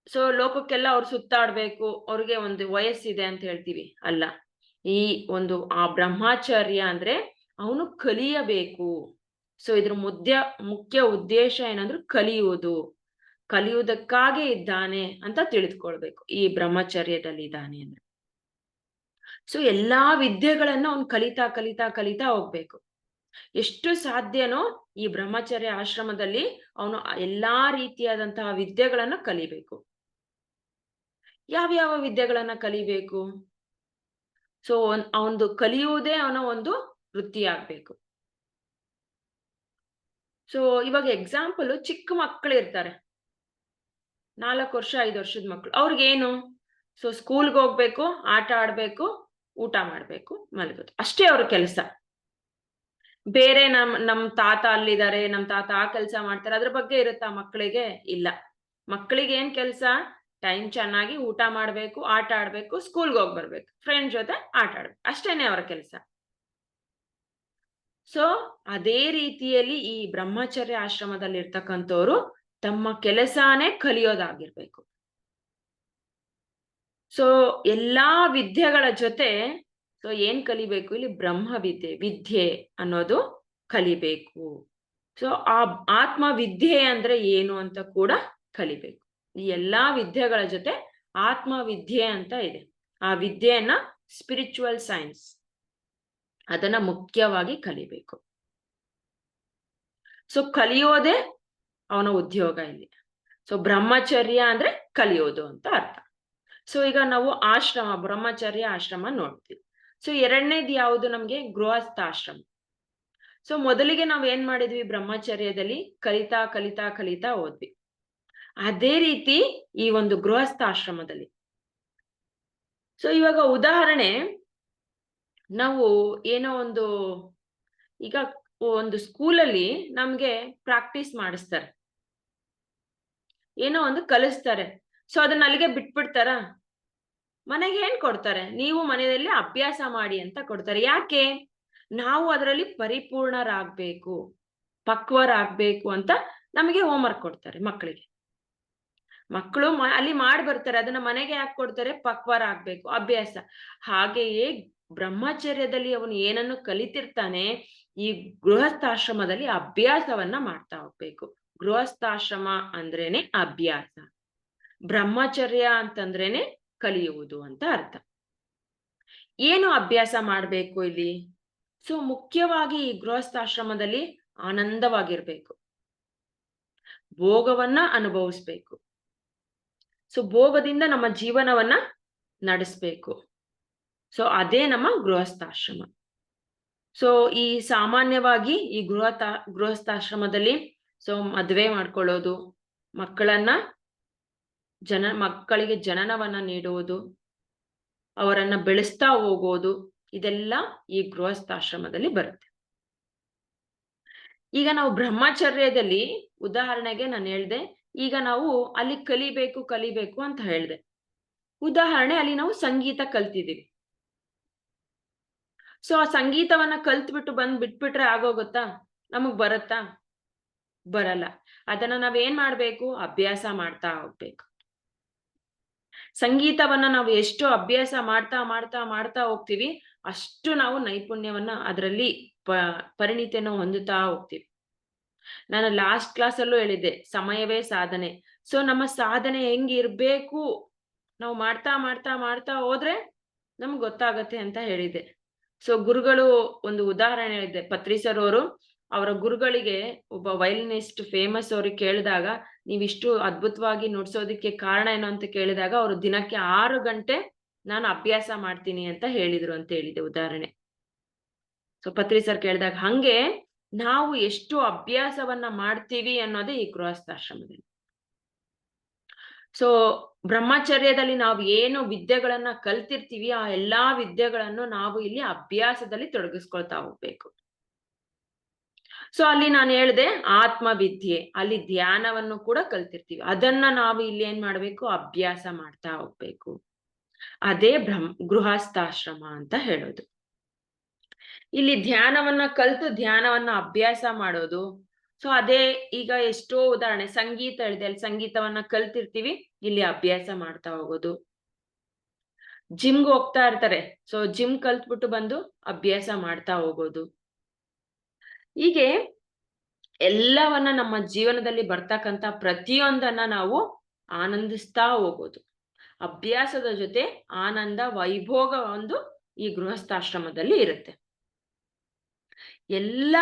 ಸೊ ಲೋಕಕ್ಕೆಲ್ಲ ಅವ್ರು ಸುತ್ತಾಡ್ಬೇಕು, ಅವ್ರಿಗೆ ಒಂದು ವಯಸ್ಸಿದೆ ಅಂತ ಹೇಳ್ತೀವಿ ಅಲ್ಲ. ಈ ಒಂದು ಆ ಬ್ರಹ್ಮಚರ್ಯ ಅಂದ್ರೆ ಅವನು ಕಲಿಯಬೇಕು. ಸೊ ಇದ್ರ ಮುಖ್ಯ ಉದ್ದೇಶ ಏನಂದ್ರೆ ಕಲಿಯುವುದಕ್ಕಾಗಿ ಇದ್ದಾನೆ ಅಂತ ತಿಳಿದುಕೊಳ್ಬೇಕು ಈ ಬ್ರಹ್ಮಚರ್ಯದಲ್ಲಿ ಇದ್ದಾನೆ ಅಂದ್ರೆ. ಸೊ ಎಲ್ಲಾ ವಿದ್ಯೆಗಳನ್ನ ಅವ್ನು ಕಲಿತಾ ಹೋಗ್ಬೇಕು. ಎಷ್ಟು ಸಾಧ್ಯನೋ ಈ ಬ್ರಹ್ಮಚರ್ಯ ಆಶ್ರಮದಲ್ಲಿ ಅವನು ಎಲ್ಲಾ ರೀತಿಯಾದಂತಹ ವಿದ್ಯೆಗಳನ್ನ ಕಲಿಬೇಕು. ಯಾವ್ಯಾವ ವಿದ್ಯೆಗಳನ್ನ ಕಲಿಬೇಕು? ಸೊ ಅವನು ಕಲಿಯುವುದೇ ಅವನ ಒಂದು ವೃತ್ತಿ ಆಗ್ಬೇಕು. ಸೊ ಇವಾಗ ಎಕ್ಸಾಂಪಲ್, ಚಿಕ್ಕ ಮಕ್ಕಳು ಇರ್ತಾರೆ, 4 ವರ್ಷ 5 ವರ್ಷದ ಮಕ್ಕಳು. ಅವ್ರಿಗೇನು? ಸೊ ಸ್ಕೂಲ್ಗೆ ಹೋಗ್ಬೇಕು, ಆಟ ಆಡ್ಬೇಕು, ಊಟ ಮಾಡ್ಬೇಕು, ಮಲಗೋದು, ಅಷ್ಟೇ ಅವ್ರ ಕೆಲಸ. ಬೇರೆ ನಮ್ ತಾತ ಅಲ್ಲಿದ್ದಾರೆ, ನಮ್ ತಾತ ಆ ಕೆಲಸ ಮಾಡ್ತಾರೆ, ಅದ್ರ ಬಗ್ಗೆ ಇರುತ್ತಾ ಮಕ್ಕಳಿಗೆ? ಇಲ್ಲ. ಮಕ್ಕಳಿಗೆ ಏನ್ ಕೆಲಸ? ಟೈಮ್ ಚೆನ್ನಾಗಿ ಊಟ ಮಾಡ್ಬೇಕು, ಆಟ ಆಡ್ಬೇಕು, ಸ್ಕೂಲ್ಗೆ ಹೋಗಿ ಬರ್ಬೇಕು, ಫ್ರೆಂಡ್ ಜೊತೆ ಆಟ ಆಡ್ಬೇಕು, ಅಷ್ಟೇನೆ ಅವರ ಕೆಲಸ. ಸೊ ಅದೇ ರೀತಿಯಲ್ಲಿ ಈ ಬ್ರಹ್ಮಚರ್ಯ ಆಶ್ರಮದಲ್ಲಿ ಇರ್ತಕ್ಕಂಥವ್ರು ತಮ್ಮ ಕೆಲಸನೇ ಕಲಿಯೋದಾಗಿರ್ಬೇಕು. ಸೊ ಎಲ್ಲಾ ವಿದ್ಯೆಗಳ ಜೊತೆ ಸೊ ಏನ್ ಕಲಿಬೇಕು? ಇಲ್ಲಿ ಬ್ರಹ್ಮ ವಿದ್ಯೆ ಅನ್ನೋದು ಕಲಿಬೇಕು. ಸೊ ಆ ಆತ್ಮ ವಿದ್ಯೆ ಅಂದ್ರೆ ಏನು ಅಂತ ಕೂಡ ಕಲಿಬೇಕು. ಈ ಎಲ್ಲಾ ವಿದ್ಯೆಗಳ ಜೊತೆ ಆತ್ಮ ವಿದ್ಯೆ ಅಂತ ಇದೆ. ಆ ವಿದ್ಯೆಯನ್ನ ಸ್ಪಿರಿಚುವಲ್ ಸೈನ್ಸ್, ಅದನ್ನ ಮುಖ್ಯವಾಗಿ ಕಲಿಬೇಕು. ಸೊ ಕಲಿಯೋದೇ ಅವನ ಉದ್ಯೋಗ ಇಲ್ಲಿ. ಸೊ ಬ್ರಹ್ಮಚರ್ಯ ಅಂದ್ರೆ ಕಲಿಯೋದು ಅಂತ ಅರ್ಥ. ಸೊ ಈಗ ನಾವು ಬ್ರಹ್ಮಚರ್ಯ ಆಶ್ರಮ ನೋಡ್ತೀವಿ. ಸೊ ಎರಡನೇದು ಯಾವುದು ನಮ್ಗೆ? ಗೃಹಸ್ಥಾಶ್ರಮ. ಸೊ ಮೊದಲಿಗೆ ನಾವ್ ಏನ್ ಮಾಡಿದ್ವಿ? ಬ್ರಹ್ಮಚರ್ಯದಲ್ಲಿ ಕಲಿತಾ ಹೋದ್ವಿ. ಅದೇ ರೀತಿ ಈ ಒಂದು ಗೃಹಸ್ಥಾಶ್ರಮದಲ್ಲಿ, ಸೊ ಇವಾಗ ಉದಾಹರಣೆ, ನಾವು ಏನೋ ಒಂದು ಈಗ ಒಂದು ಸ್ಕೂಲಲ್ಲಿ ನಮ್ಗೆ ಪ್ರಾಕ್ಟೀಸ್ ಮಾಡಿಸ್ತಾರೆ, ಏನೋ ಒಂದು ಕಲಿಸ್ತಾರೆ. ಸೊ ಅದನ್ನ ಅಲ್ಲಿಗೆ ಬಿಟ್ಬಿಡ್ತಾರ? ಮನೆಗೆ ಏನ್ ಕೊಡ್ತಾರೆ? ನೀವು ಮನೆಯಲ್ಲಿ ಅಭ್ಯಾಸ ಮಾಡಿ ಅಂತ ಕೊಡ್ತಾರೆ. ಯಾಕೆ? ನಾವು ಅದರಲ್ಲಿ ಪರಿಪೂರ್ಣರಾಗ್ಬೇಕು, ಪಕ್ವರಾಗ್ಬೇಕು ಅಂತ ನಮಗೆ ಹೋಮ್ವರ್ಕ್ ಕೊಡ್ತಾರೆ ಮಕ್ಕಳಿಗೆ. ಮಕ್ಕಳು ಅಲ್ಲಿ ಮಾಡಿ ಬರ್ತಾರೆ, ಅದನ್ನ ಮನೆಗೆ ಯಾಕೆ ಕೊಡ್ತಾರೆ? ಪಕ್ವರಾಗ್ಬೇಕು, ಅಭ್ಯಾಸ. ಹಾಗೆಯೇ ಬ್ರಹ್ಮಚರ್ಯದಲ್ಲಿ ಅವನು ಏನನ್ನು ಕಲಿತಿರ್ತಾನೆ, ಈ ಗೃಹಸ್ಥಾಶ್ರಮದಲ್ಲಿ ಅಭ್ಯಾಸವನ್ನ ಮಾಡ್ತಾ ಹೋಗ್ಬೇಕು. ಗೃಹಸ್ಥಾಶ್ರಮ ಅಂದ್ರೇನೆ ಅಭ್ಯಾಸ, ಬ್ರಹ್ಮಚರ್ಯ ಅಂತಂದ್ರೇನೆ ಕಲಿಯುವುದು ಅಂತ ಅರ್ಥ. ಏನು ಅಭ್ಯಾಸ ಮಾಡ್ಬೇಕು ಇಲ್ಲಿ? ಸೊ ಮುಖ್ಯವಾಗಿ ಈ ಗೃಹಸ್ಥಾಶ್ರಮದಲ್ಲಿ ಆನಂದವಾಗಿರ್ಬೇಕು. ಭೋಗವನ್ನ ಅನುಭವಿಸ್ಬೇಕು. ಸೊ ಭೋಗದಿಂದ ನಮ್ಮ ಜೀವನವನ್ನ ನಡೆಸ್ಬೇಕು. ಸೊ ಅದೇ ನಮ್ಮ ಗೃಹಸ್ಥಾಶ್ರಮ. ಸೊ ಈ ಸಾಮಾನ್ಯವಾಗಿ ಈ ಗೃಹಸ್ಥಾಶ್ರಮದಲ್ಲಿ ಸೊ ಮದುವೆ ಮಾಡ್ಕೊಳ್ಳೋದು, ಮಕ್ಕಳಿಗೆ ಜನನವನ್ನ ನೀಡುವುದು, ಅವರನ್ನ ಬೆಳೆಸ್ತಾ ಹೋಗೋದು, ಇದೆಲ್ಲ ಈ ಗೃಹಸ್ಥಾಶ್ರಮದಲ್ಲಿ ಬರುತ್ತೆ. ಈಗ ನಾವು ಬ್ರಹ್ಮಚರ್ಯದಲ್ಲಿ ಉದಾಹರಣೆಗೆ ನಾನು ಹೇಳ್ದೆ, ಈಗ ನಾವು ಅಲ್ಲಿ ಕಲಿಬೇಕು ಅಂತ ಹೇಳ್ದೆ. ಉದಾಹರಣೆ ಅಲ್ಲಿ ನಾವು ಸಂಗೀತ ಕಲ್ತಿದೀವಿ. ಸೊ ಆ ಸಂಗೀತವನ್ನ ಕಲ್ತ್ಬಿಟ್ಟು ಬಿಟ್ಬಿಟ್ರೆ ಆಗೋಗುತ್ತಾ? ನಮಗ್ ಬರುತ್ತಾ? ಬರಲ್ಲ. ಅದನ್ನ ನಾವೇನ್ ಮಾಡ್ಬೇಕು? ಅಭ್ಯಾಸ ಮಾಡ್ತಾ ಹೋಗ್ಬೇಕು. ಸಂಗೀತವನ್ನ ನಾವು ಎಷ್ಟು ಅಭ್ಯಾಸ ಮಾಡ್ತಾ ಹೋಗ್ತೀವಿ, ಅಷ್ಟು ನಾವು ನೈಪುಣ್ಯವನ್ನ ಅದರಲ್ಲಿ ಪರಿಣಿತಿಯನ್ನು ಹೊಂದುತ್ತಾ ಹೋಗ್ತೀವಿ. ನಾನು ಲಾಸ್ಟ್ ಕ್ಲಾಸಲ್ಲೂ ಹೇಳಿದ್ದೆ, ಸಮಯವೇ ಸಾಧನೆ. ಸೊ ನಮ್ಮ ಸಾಧನೆ ಹೆಂಗಿರ್ಬೇಕು, ನಾವು ಮಾಡ್ತಾ ಹೋದ್ರೆ ನಮ್ಗೆ ಗೊತ್ತಾಗತ್ತೆ ಅಂತ ಹೇಳಿದ್ದೆ. ಸೊ ಗುರುಗಳು ಒಂದು ಉದಾಹರಣೆ ಹೇಳಿದ್ದೆ, ಪತ್ರಿ ಸರ್ ಅವರು ಅವರ ಗುರುಗಳಿಗೆ ಒಬ್ಬ ವಯಲಿನಿಸ್ಟ್ ಫೇಮಸ್ ಅವ್ರಿಗೆ ಕೇಳಿದಾಗ, ನೀವಿಷ್ಟು ಅದ್ಭುತವಾಗಿ ನುಡ್ಸೋದಿಕ್ಕೆ ಕಾರಣ ಏನು ಅಂತ ಕೇಳಿದಾಗ, ಅವರು ದಿನಕ್ಕೆ 6 ಗಂಟೆ ನಾನು ಅಭ್ಯಾಸ ಮಾಡ್ತೀನಿ ಅಂತ ಹೇಳಿದ್ರು ಅಂತ ಹೇಳಿದೆ ಉದಾಹರಣೆ. ಸೊ ಪತ್ರಿ ಸರ್ ಕೇಳಿದಾಗ, ಹಂಗೆ ನಾವು ಎಷ್ಟು ಅಭ್ಯಾಸವನ್ನ ಮಾಡ್ತೀವಿ ಅನ್ನೋದೇ ಈ ಗೃಹಸ್ಥಾಶ್ರಮದಲ್ಲಿ. ಸೊ ಬ್ರಹ್ಮಚರ್ಯದಲ್ಲಿ ನಾವು ಏನು ವಿದ್ಯೆಗಳನ್ನ ಕಲ್ತಿರ್ತೀವಿ, ಆ ಎಲ್ಲಾ ವಿದ್ಯೆಗಳನ್ನು ನಾವು ಇಲ್ಲಿ ಅಭ್ಯಾಸದಲ್ಲಿ ತೊಡಗಿಸ್ಕೊಳ್ತಾ ಹೋಗ್ಬೇಕು. ಸೊ ಅಲ್ಲಿ ನಾನು ಹೇಳ್ದೆ ಆತ್ಮವಿದ್ಯೆ, ಅಲ್ಲಿ ಧ್ಯಾನವನ್ನು ಕೂಡ ಕಲ್ತಿರ್ತೀವಿ. ಅದನ್ನ ನಾವು ಇಲ್ಲಿ ಏನ್ ಮಾಡ್ಬೇಕು? ಅಭ್ಯಾಸ ಮಾಡ್ತಾ ಹೋಗ್ಬೇಕು. ಅದೇ ಗೃಹಸ್ಥಾಶ್ರಮ ಅಂತ ಹೇಳೋದು. ಇಲ್ಲಿ ಧ್ಯಾನವನ್ನ ಕಲ್ತು ಧ್ಯಾನವನ್ನ ಅಭ್ಯಾಸ ಮಾಡೋದು. ಸೊ ಅದೇ ಈಗ ಎಷ್ಟೋ ಉದಾಹರಣೆ, ಸಂಗೀತ ಹೇಳಿದೆ, ಅಲ್ಲಿ ಸಂಗೀತವನ್ನ ಕಲ್ತಿರ್ತೀವಿ, ಇಲ್ಲಿ ಅಭ್ಯಾಸ ಮಾಡ್ತಾ ಹೋಗೋದು. ಜಿಮ್ಗೆ ಹೋಗ್ತಾ ಇರ್ತಾರೆ, ಸೊ ಜಿಮ್ ಕಲ್ತ್ಬಿಟ್ಟು ಬಂದು ಅಭ್ಯಾಸ ಮಾಡ್ತಾ ಹೋಗೋದು. ಹೀಗೆ ಎಲ್ಲವನ್ನ ನಮ್ಮ ಜೀವನದಲ್ಲಿ ಬರ್ತಕ್ಕಂಥ ಪ್ರತಿಯೊಂದನ್ನ ನಾವು ಆನಂದಿಸ್ತಾ ಹೋಗೋದು. ಅಭ್ಯಾಸದ ಜೊತೆ ಆನಂದ, ವೈಭೋಗ ಒಂದು ಈ ಗೃಹಸ್ಥಾಶ್ರಮದಲ್ಲಿ ಇರುತ್ತೆ. ಎಲ್ಲ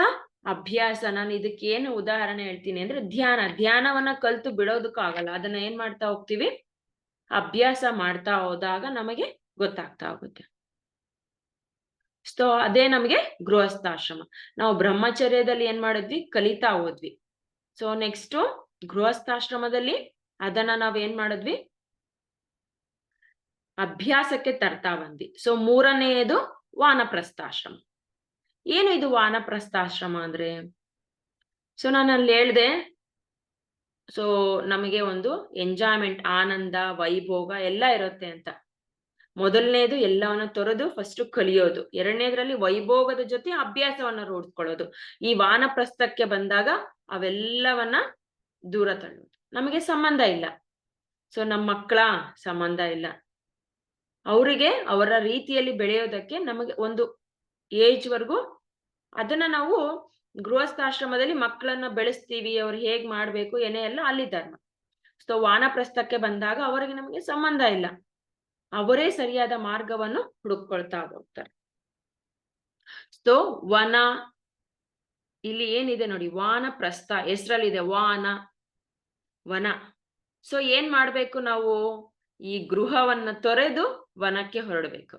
ಅಭ್ಯಾಸ, ನಾನು ಇದಕ್ಕೇನು ಉದಾಹರಣೆ ಹೇಳ್ತೀನಿ ಅಂದ್ರೆ ಧ್ಯಾನವನ್ನ ಕಲ್ತು ಬಿಡೋದಕ್ಕಾಗಲ್ಲ. ಅದನ್ನ ಏನ್ ಮಾಡ್ತಾ ಹೋಗ್ತೀವಿ? ಅಭ್ಯಾಸ ಮಾಡ್ತಾ ಹೋದಾಗ ನಮಗೆ ಗೊತ್ತಾಗ್ತಾ ಹೋಗುತ್ತೆ. ಸೊ ಅದೇ ನಮಗೆ ಗೃಹಸ್ಥಾಶ್ರಮ. ನಾವು ಬ್ರಹ್ಮಚರ್ಯದಲ್ಲಿ ಏನ್ ಮಾಡಿದ್ವಿ? ಕಲಿತಾ ಹೋದ್ವಿ. ಸೊ ನೆಕ್ಸ್ಟ್ ಗೃಹಸ್ಥಾಶ್ರಮದಲ್ಲಿ ಅದನ್ನ ನಾವೇನ್ ಮಾಡಿದ್ವಿ? ಅಭ್ಯಾಸಕ್ಕೆ ತರ್ತಾ ಬಂದ್ವಿ. ಸೊ 3ನೇದು ವಾನಪ್ರಸ್ಥಾಶ್ರಮ. ಏನು ಇದು ವಾನಪ್ರಸ್ಥಾಶ್ರಮ ಅಂದ್ರೆ? ಸೊ ನಾನು ಅಲ್ಲಿ ಹೇಳ್ದೆ, ಸೊ ನಮಗೆ ಒಂದು ಎಂಜಾಯ್ಮೆಂಟ್, ಆನಂದ, ವೈಭೋಗ ಎಲ್ಲ ಇರುತ್ತೆ ಅಂತ. ಮೊದಲನೇದು ಎಲ್ಲವನ್ನ ತೊರೆದು ಫಸ್ಟ್ ಕಲಿಯೋದು. 2ನೇದ್ರಲ್ಲಿ ವೈಭೋಗದ ಜೊತೆ ಅಭ್ಯಾಸವನ್ನ ರೂಢಿಸ್ಕೊಳ್ಳೋದು. ಈ ವಾನಪ್ರಸ್ಥಕ್ಕೆ ಬಂದಾಗ ಅವೆಲ್ಲವನ್ನ ದೂರ ತಳ್ಳೋದು. ನಮಗೆ ಸಂಬಂಧ ಇಲ್ಲ. ಸೊ ನಮ್ಮ ಮಕ್ಕಳ ಸಂಬಂಧ ಇಲ್ಲ. ಅವರಿಗೆ ಅವರ ರೀತಿಯಲ್ಲಿ ಬೆಳೆಯೋದಕ್ಕೆ ನಮಗೆ ಒಂದು ಏಜ್ ವರ್ಗು ಅದನ್ನ ನಾವು ಗೃಹಸ್ಥಾಶ್ರಮದಲ್ಲಿ ಮಕ್ಕಳನ್ನ ಬೆಳೆಸ್ತೀವಿ. ಅವ್ರು ಹೇಗ್ ಮಾಡ್ಬೇಕು ಏನೇ ಎಲ್ಲ ಅಲ್ಲಿ ಧರ್ಮ. ಸೊ ವಾನಪ್ರಸ್ಥಕ್ಕೆ ಬಂದಾಗ ಅವರಿಗೆ ನಮಗೆ ಸಂಬಂಧ ಇಲ್ಲ. ಅವರೇ ಸರಿಯಾದ ಮಾರ್ಗವನ್ನು ಹುಡುಕೊಳ್ತಾ ಹೋಗ್ತಾರೆ. ಸೊ ಇಲ್ಲಿ ಏನಿದೆ ನೋಡಿ, ವಾನಪ್ರಸ್ಥ ಹೆಸರಲ್ಲಿದೆ, ವನ. ಸೊ ಏನ್ ಮಾಡ್ಬೇಕು ನಾವು? ಈ ಗೃಹವನ್ನ ತೊರೆದು ವನಕ್ಕೆ ಹೊರಡಬೇಕು.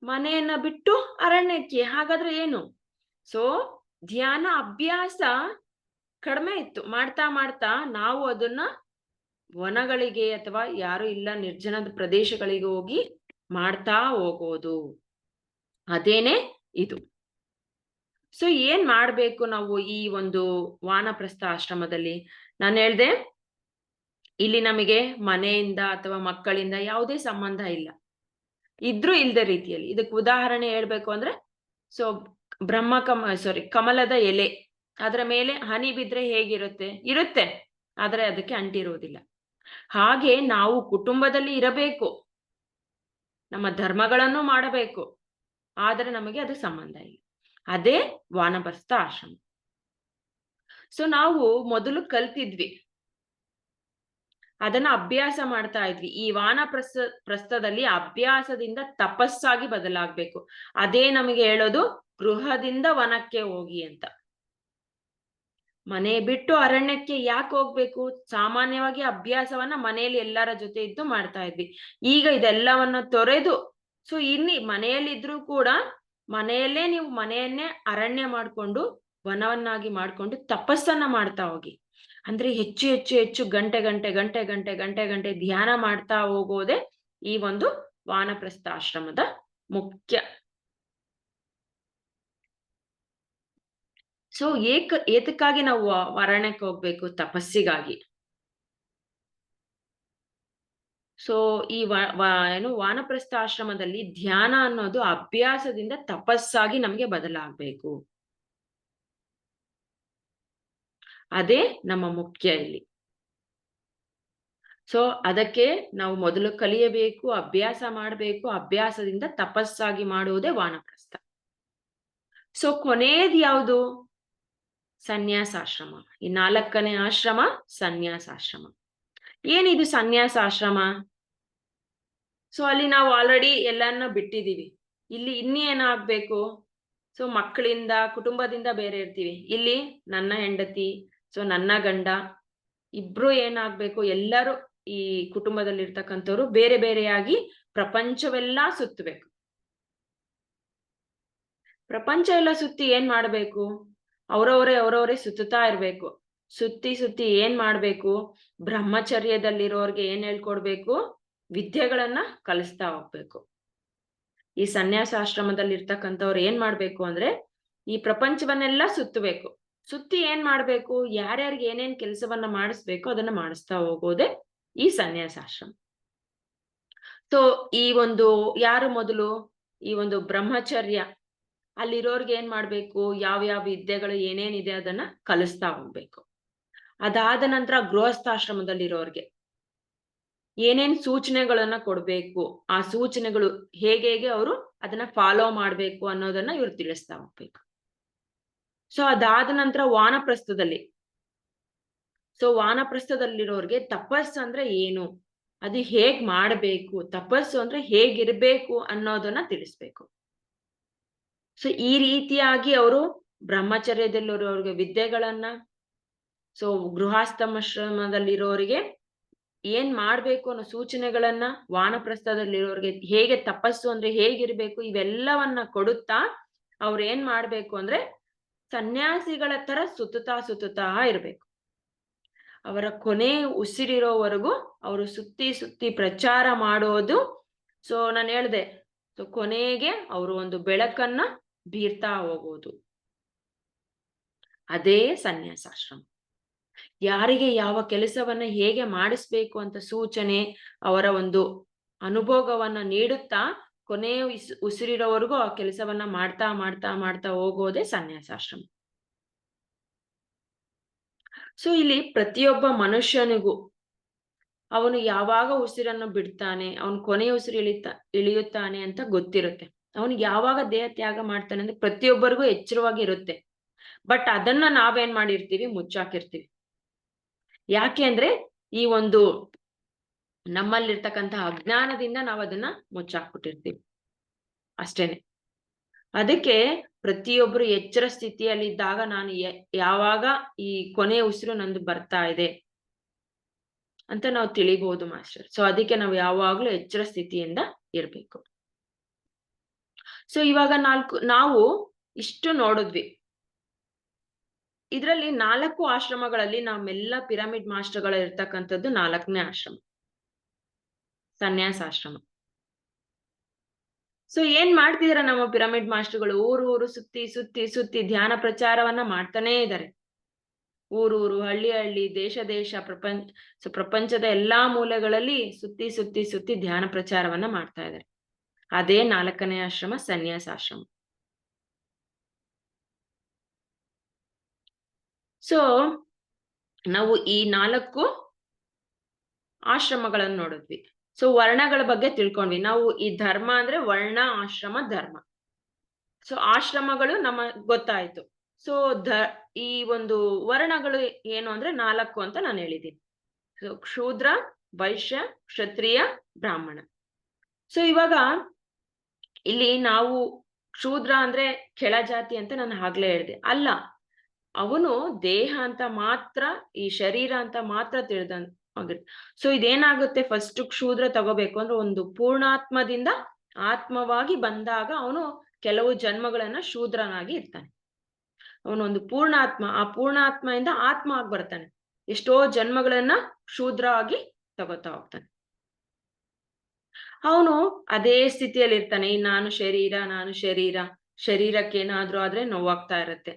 ಮನೆಯನ್ನ ಬಿಟ್ಟು ಅರಣ್ಯಕ್ಕೆ. ಹಾಗಾದ್ರೆ ಏನು? ಸೊ ಧ್ಯಾನ ಅಭ್ಯಾಸ ಕಡಿಮೆ ಇತ್ತು. ಮಾಡ್ತಾ ನಾವು ಅದನ್ನ ವನಗಳಿಗೆ ಅಥವಾ ಯಾರು ಇಲ್ಲ ನಿರ್ಜನದ ಪ್ರದೇಶಗಳಿಗೆ ಹೋಗಿ ಮಾಡ್ತಾ ಹೋಗೋದು. ಅದೇನೆ ಇದು. ಸೊ ಏನ್ ಮಾಡ್ಬೇಕು ನಾವು ಈ ಒಂದು ವಾನಪ್ರಸ್ಥ ಆಶ್ರಮದಲ್ಲಿ? ನಾನು ಹೇಳ್ದೆ, ಇಲ್ಲಿ ನಮಗೆ ಮನೆಯಿಂದ ಅಥವಾ ಮಕ್ಕಳಿಂದ ಯಾವುದೇ ಸಂಬಂಧ ಇಲ್ಲ. ಇದ್ರೂ ಇಲ್ದ ರೀತಿಯಲ್ಲಿ. ಇದಕ್ಕೆ ಉದಾಹರಣೆ ಹೇಳ್ಬೇಕು ಅಂದ್ರೆ, ಸೊ ಕಮಲದ ಎಲೆ, ಅದರ ಮೇಲೆ ಹನಿ ಬಿದ್ರೆ ಹೇಗಿರುತ್ತೆ? ಇರುತ್ತೆ, ಆದ್ರೆ ಅದಕ್ಕೆ ಅಂಟಿರುವುದಿಲ್ಲ. ಹಾಗೆ ನಾವು ಕುಟುಂಬದಲ್ಲಿ ಇರಬೇಕು, ನಮ್ಮ ಧರ್ಮಗಳನ್ನು ಮಾಡಬೇಕು, ಆದರೆ ನಮಗೆ ಅದು ಸಂಬಂಧ ಇಲ್ಲ. ಅದೇ ವಾನಪ್ರಸ್ಥ ಆಶ್ರಮ. ಸೊ ನಾವು ಮೊದಲು ಕಲ್ತಿದ್ವಿ, ಅದನ್ನ ಅಭ್ಯಾಸ ಮಾಡ್ತಾ ಇದ್ವಿ. ಈ ಪ್ರಸ್ಥದಲ್ಲಿ ಅಭ್ಯಾಸದಿಂದ ತಪಸ್ಸಾಗಿ ಬದಲಾಗ್ಬೇಕು. ಅದೇ ನಮಗೆ ಹೇಳೋದು ಗೃಹದಿಂದ ವನಕ್ಕೆ ಹೋಗಿ ಅಂತ. ಮನೆ ಬಿಟ್ಟು ಅರಣ್ಯಕ್ಕೆ ಯಾಕೆ ಹೋಗ್ಬೇಕು? ಸಾಮಾನ್ಯವಾಗಿ ಅಭ್ಯಾಸವನ್ನ ಮನೆಯಲ್ಲಿ ಎಲ್ಲರ ಜೊತೆ ಇದ್ದು ಮಾಡ್ತಾ ಇದ್ವಿ. ಈಗ ಇದೆಲ್ಲವನ್ನ ತೊರೆದು, ಸೊ ಇಲ್ಲಿ ಮನೆಯಲ್ಲಿದ್ರು ಕೂಡ ಮನೆಯಲ್ಲೇ ನೀವು ಮನೆಯನ್ನೇ ಅರಣ್ಯ ಮಾಡ್ಕೊಂಡು ವನವನ್ನಾಗಿ ಮಾಡ್ಕೊಂಡು ತಪಸ್ಸನ್ನ ಮಾಡ್ತಾ ಹೋಗಿ. ಅಂದ್ರೆ ಹೆಚ್ಚು ಹೆಚ್ಚು ಹೆಚ್ಚು ಗಂಟೆ ಧ್ಯಾನ ಮಾಡ್ತಾ ಹೋಗೋದೇ ಈ ಒಂದು ವಾನಪ್ರಸ್ಥ ಆಶ್ರಮದ ಮುಖ್ಯ. ಸೊ ಏತಕ್ಕಾಗಿ ನಾವು ಅರಣ್ಯಕ್ಕೆ ಹೋಗ್ಬೇಕು? ತಪಸ್ಸಿಗಾಗಿ. ಸೊ ಈ ಏನು ವಾನಪ್ರಸ್ಥ ಆಶ್ರಮದಲ್ಲಿ ಧ್ಯಾನ ಅನ್ನೋದು ಅಭ್ಯಾಸದಿಂದ ತಪಸ್ಸಾಗಿ ನಮ್ಗೆ ಬದಲಾಗ್ಬೇಕು. ಅದೇ ನಮ್ಮ ಮುಖ್ಯ ಇಲ್ಲಿ. ಸೊ ಅದಕ್ಕೆ ನಾವು ಮೊದಲು ಕಲಿಯಬೇಕು, ಅಭ್ಯಾಸ ಮಾಡಬೇಕು, ಅಭ್ಯಾಸದಿಂದ ತಪಸ್ಸಾಗಿ ಮಾಡುವುದೇ ವಾನಪ್ರಸ್ಥ. ಸೊ ಕೊನೆಯದು ಯಾವುದು? ಸನ್ಯಾಸಾಶ್ರಮ. ಈ 4ನೇ ಆಶ್ರಮ ಸನ್ಯಾಸಾಶ್ರಮ. ಏನಿದು ಸನ್ಯಾಸಾಶ್ರಮ? ಸೊ ಅಲ್ಲಿ ನಾವು ಆಲ್ರೆಡಿ ಎಲ್ಲಾನು ಬಿಟ್ಟಿದೀವಿ. ಇಲ್ಲಿ ಇನ್ನೇನಾಗ್ಬೇಕು? ಸೊ ಮಕ್ಕಳಿಂದ, ಕುಟುಂಬದಿಂದ ಬೇರೆ ಇರ್ತೀವಿ. ಇಲ್ಲಿ ನನ್ನ ಹೆಂಡತಿ, ಸೊ ನನ್ನ ಗಂಡ ಇಬ್ರು ಏನಾಗ್ಬೇಕು? ಎಲ್ಲರೂ ಈ ಕುಟುಂಬದಲ್ಲಿರ್ತಕ್ಕಂಥವ್ರು ಬೇರೆ ಬೇರೆಯಾಗಿ ಪ್ರಪಂಚವೆಲ್ಲ ಸುತ್ತಬೇಕು. ಪ್ರಪಂಚ ಎಲ್ಲ ಸುತ್ತಿ ಏನ್ ಮಾಡ್ಬೇಕು? ಅವರವರೇ ಸುತ್ತುತ್ತಾ ಇರ್ಬೇಕು. ಸುತ್ತಿ ಏನ್ ಮಾಡ್ಬೇಕು? ಬ್ರಹ್ಮಚರ್ಯದಲ್ಲಿರೋರ್ಗೆ ಏನ್ ಹೇಳ್ಕೊಡ್ಬೇಕು? ವಿದ್ಯೆಗಳನ್ನ ಕಲಿಸ್ತಾ ಹೋಗ್ಬೇಕು. ಈ ಸನ್ಯಾಸಾಶ್ರಮದಲ್ಲಿ ಇರ್ತಕ್ಕಂಥವ್ರು ಏನ್ ಮಾಡ್ಬೇಕು ಅಂದ್ರೆ ಈ ಪ್ರಪಂಚವನ್ನೆಲ್ಲ ಸುತ್ತಬೇಕು. ಸುತ್ತಿ ಏನ್ ಮಾಡ್ಬೇಕು? ಯಾರ್ಯಾರಿಗೆ ಏನೇನ್ ಕೆಲಸವನ್ನ ಮಾಡಿಸ್ಬೇಕು ಅದನ್ನ ಮಾಡಿಸ್ತಾ ಹೋಗೋದೇ ಈ ಸನ್ಯಾಸಾಶ್ರಮ. ಸೊ ಈ ಒಂದು ಯಾರು ಮೊದಲು ಈ ಒಂದು ಬ್ರಹ್ಮಚರ್ಯ ಅಲ್ಲಿರೋರ್ಗೆ ಏನ್ ಮಾಡ್ಬೇಕು? ಯಾವ್ಯಾವ ವಿದ್ಯೆಗಳು ಏನೇನಿದೆ ಅದನ್ನ ಕಲಿಸ್ತಾ ಹೋಗ್ಬೇಕು. ಅದಾದ ನಂತರ ಗೃಹಸ್ಥಾಶ್ರಮದಲ್ಲಿರೋರ್ಗೆ ಏನೇನ್ ಸೂಚನೆಗಳನ್ನ ಕೊಡ್ಬೇಕು, ಆ ಸೂಚನೆಗಳು ಹೇಗೆ ಅವರು ಅದನ್ನ ಫಾಲೋ ಮಾಡ್ಬೇಕು ಅನ್ನೋದನ್ನ ಇವ್ರು ತಿಳಿಸ್ತಾ ಹೋಗ್ಬೇಕು. ಸೊ ಅದಾದ ನಂತರ ವಾನಪ್ರಸ್ಥದಲ್ಲಿ, ಸೊ ವಾನಪ್ರಸ್ಥದಲ್ಲಿರೋರ್ಗೆ ತಪಸ್ಸು ಅಂದ್ರೆ ಏನು, ಅದು ಹೇಗ್ ಮಾಡ್ಬೇಕು, ತಪಸ್ಸು ಅಂದ್ರೆ ಹೇಗಿರ್ಬೇಕು ಅನ್ನೋದನ್ನ ತಿಳಿಸ್ಬೇಕು. ಸೊ ಈ ರೀತಿಯಾಗಿ ಅವರು ಬ್ರಹ್ಮಚರ್ಯದಲ್ಲಿರೋರ್ಗೆ ವಿದ್ಯೆಗಳನ್ನ, ಸೊ ಗೃಹಸ್ಥಾಶ್ರಮದಲ್ಲಿರೋರಿಗೆ ಏನ್ ಮಾಡ್ಬೇಕು ಅನ್ನೋ ಸೂಚನೆಗಳನ್ನ, ವಾನಪ್ರಸ್ಥದಲ್ಲಿರೋರ್ಗೆ ಹೇಗೆ ತಪಸ್ಸು ಅಂದ್ರೆ ಹೇಗಿರ್ಬೇಕು ಇವೆಲ್ಲವನ್ನ ಕೊಡುತ್ತಾ ಅವ್ರು ಏನ್ ಮಾಡ್ಬೇಕು ಅಂದ್ರೆ ಸನ್ಯಾಸಿಗಳ ತರ ಸುತ್ತುತ್ತಾ ಇರ್ಬೇಕು. ಅವರ ಕೊನೆ ಉಸಿರಿರೋವರೆಗೂ ಅವರು ಸುತ್ತಿ ಪ್ರಚಾರ ಮಾಡೋದು. ಸೊ ನಾನು ಹೇಳ್ದೆ, ಸೊ ಕೊನೆಗೆ ಅವರು ಒಂದು ಬೆಳಕನ್ನ ಬೀರ್ತಾ ಹೋಗೋದು. ಅದೇ ಸನ್ಯಾಸಾಶ್ರಮ. ಯಾರಿಗೆ ಯಾವ ಕೆಲಸವನ್ನ ಹೇಗೆ ಮಾಡಿಸ್ಬೇಕು ಅಂತ ಸೂಚನೆ, ಅವರ ಒಂದು ಅನುಭೋಗವನ್ನ ನೀಡುತ್ತಾ ಕೊನೆ ಉಸಿರಿರೋವರೆಗೂ ಆ ಕೆಲಸವನ್ನ ಮಾಡ್ತಾ ಹೋಗೋದೇ ಸನ್ಯಾಸಾಶ್ರಮ. ಸೊ ಇಲ್ಲಿ ಪ್ರತಿಯೊಬ್ಬ ಮನುಷ್ಯನಿಗೂ ಅವನು ಯಾವಾಗ ಉಸಿರನ್ನು ಬಿಡ್ತಾನೆ, ಅವನು ಕೊನೆಯ ಉಸಿರು ಇಳಿಯುತ್ತಾನೆ ಅಂತ ಗೊತ್ತಿರುತ್ತೆ. ಅವನಿಗೆ ಯಾವಾಗ ದೇಹ ತ್ಯಾಗ ಮಾಡ್ತಾನೆ ಅಂದ್ರೆ ಪ್ರತಿಯೊಬ್ಬರಿಗೂ ಎಚ್ಚರವಾಗಿ ಇರುತ್ತೆ. ಬಟ್ ಅದನ್ನ ನಾವೇನ್ ಮಾಡಿರ್ತೀವಿ? ಮುಚ್ಚಾಕಿರ್ತೀವಿ. ಯಾಕೆ ಅಂದ್ರೆ ಈ ಒಂದು ನಮ್ಮಲ್ಲಿರ್ತಕ್ಕಂತಹ ಅಜ್ಞಾನದಿಂದ ನಾವು ಅದನ್ನ ಮುಚ್ಚಾಕ್ಬಿಟ್ಟಿರ್ತೀವಿ ಅಷ್ಟೇನೆ. ಅದಕ್ಕೆ ಪ್ರತಿಯೊಬ್ರು ಎಚ್ಚರ ಸ್ಥಿತಿಯಲ್ಲಿದ್ದಾಗ ನಾನು ಯಾವಾಗ ಈ ಕೊನೆಯ ಉಸಿರು ನಂದು ಬರ್ತಾ ಇದೆ ಅಂತ ನಾವು ತಿಳಿಬಹುದು ಮಾಸ್ಟರ್. ಸೊ ಅದಕ್ಕೆ ನಾವು ಯಾವಾಗ್ಲೂ ಎಚ್ಚರ ಸ್ಥಿತಿಯಿಂದ ಇರ್ಬೇಕು. ಸೊ ಇವಾಗ ನಾವು ಇಷ್ಟು ನೋಡಿದ್ವಿ. ಇದರಲ್ಲಿ 4 ಆಶ್ರಮಗಳಲ್ಲಿ ನಮ್ಮೆಲ್ಲ ಪಿರಮಿಡ್ ಮಾಸ್ಟರ್ಗಳ ಇರ್ತಕ್ಕಂಥದ್ದು 4ನೇ ಆಶ್ರಮ ಸನ್ಯಾಸಾಶ್ರಮ. ಸೊ ಏನ್ ಮಾಡ್ತಿದಾರೆ ನಮ್ಮ ಪಿರಮಿಡ್ ಮಾಸ್ಟರ್ಗಳು? ಊರು ಸುತ್ತಿ ಧ್ಯಾನ ಪ್ರಚಾರವನ್ನ ಮಾಡ್ತಾನೇ ಇದ್ದಾರೆ. ಊರು ಹಳ್ಳಿ ದೇಶ ಪ್ರಪಂಚದ ಎಲ್ಲಾ ಮೂಲೆಗಳಲ್ಲಿ ಸುತ್ತಿ ಧ್ಯಾನ ಪ್ರಚಾರವನ್ನ ಮಾಡ್ತಾ ಇದ್ದಾರೆ. ಅದೇ 4ನೇ ಆಶ್ರಮ ಸನ್ಯಾಸಾಶ್ರಮ. ಸೊ ನಾವು ಈ 4 ಆಶ್ರಮಗಳನ್ನು ನೋಡಿದ್ವಿ. ಸೊ ವರ್ಣಗಳ ಬಗ್ಗೆ ತಿಳ್ಕೊಂಡ್ವಿ. ನಾವು ಈ ಧರ್ಮ ಅಂದ್ರೆ ವರ್ಣ, ಆಶ್ರಮ, ಧರ್ಮ. ಸೊ ಆಶ್ರಮಗಳು ಗೊತ್ತಾಯ್ತು. ಸೊ ಈ ಒಂದು ವರ್ಣಗಳು ಏನು ಅಂದ್ರೆ 4 ಅಂತ ನಾನು ಹೇಳಿದ್ದೀನಿ. ಸೊ ಶೂದ್ರ, ವೈಶ್ಯ, ಕ್ಷತ್ರಿಯ, ಬ್ರಾಹ್ಮಣ. ಸೊ ಇವಾಗ ಇಲ್ಲಿ ನಾವು ಶೂದ್ರ ಅಂದ್ರೆ ಕೆಳ ಜಾತಿ ಅಂತ ನಾನು ಆಗ್ಲೇ ಹೇಳಿದೆ. ಅಲ್ಲ, ಅವನು ದೇಹ ಅಂತ ಮಾತ್ರ, ಈ ಶರೀರ ಅಂತ ಮಾತ್ರ ಆಗುತ್ತೆ. ಸೊ ಇದೇನಾಗುತ್ತೆ, ಫಸ್ಟ್ ಕ್ಷೂದ್ರ ತಗೋಬೇಕು ಅಂದ್ರೆ ಒಂದು ಪೂರ್ಣಾತ್ಮದಿಂದ ಆತ್ಮವಾಗಿ ಬಂದಾಗ ಅವನು ಕೆಲವು ಜನ್ಮಗಳನ್ನ ಶೂದ್ರನಾಗಿ ಇರ್ತಾನೆ. ಅವನೊಂದು ಪೂರ್ಣಾತ್ಮ, ಆ ಪೂರ್ಣಾತ್ಮೆಯಿಂದ ಆತ್ಮ ಆಗಿ ಬರ್ತಾನೆ. ಎಷ್ಟೋ ಜನ್ಮಗಳನ್ನ ಶೂದ್ರ ಆಗಿ ತಗೋತಾ ಹೋಗ್ತಾನೆ. ಅವನು ಅದೇ ಸ್ಥಿತಿಯಲ್ಲಿ ಇರ್ತಾನೆ. ನಾನು ಶರೀರ, ಶರೀರಕ್ಕೆ ಏನಾದ್ರೂ ಆದ್ರೆ ನೋವಾಗ್ತಾ ಇರತ್ತೆ.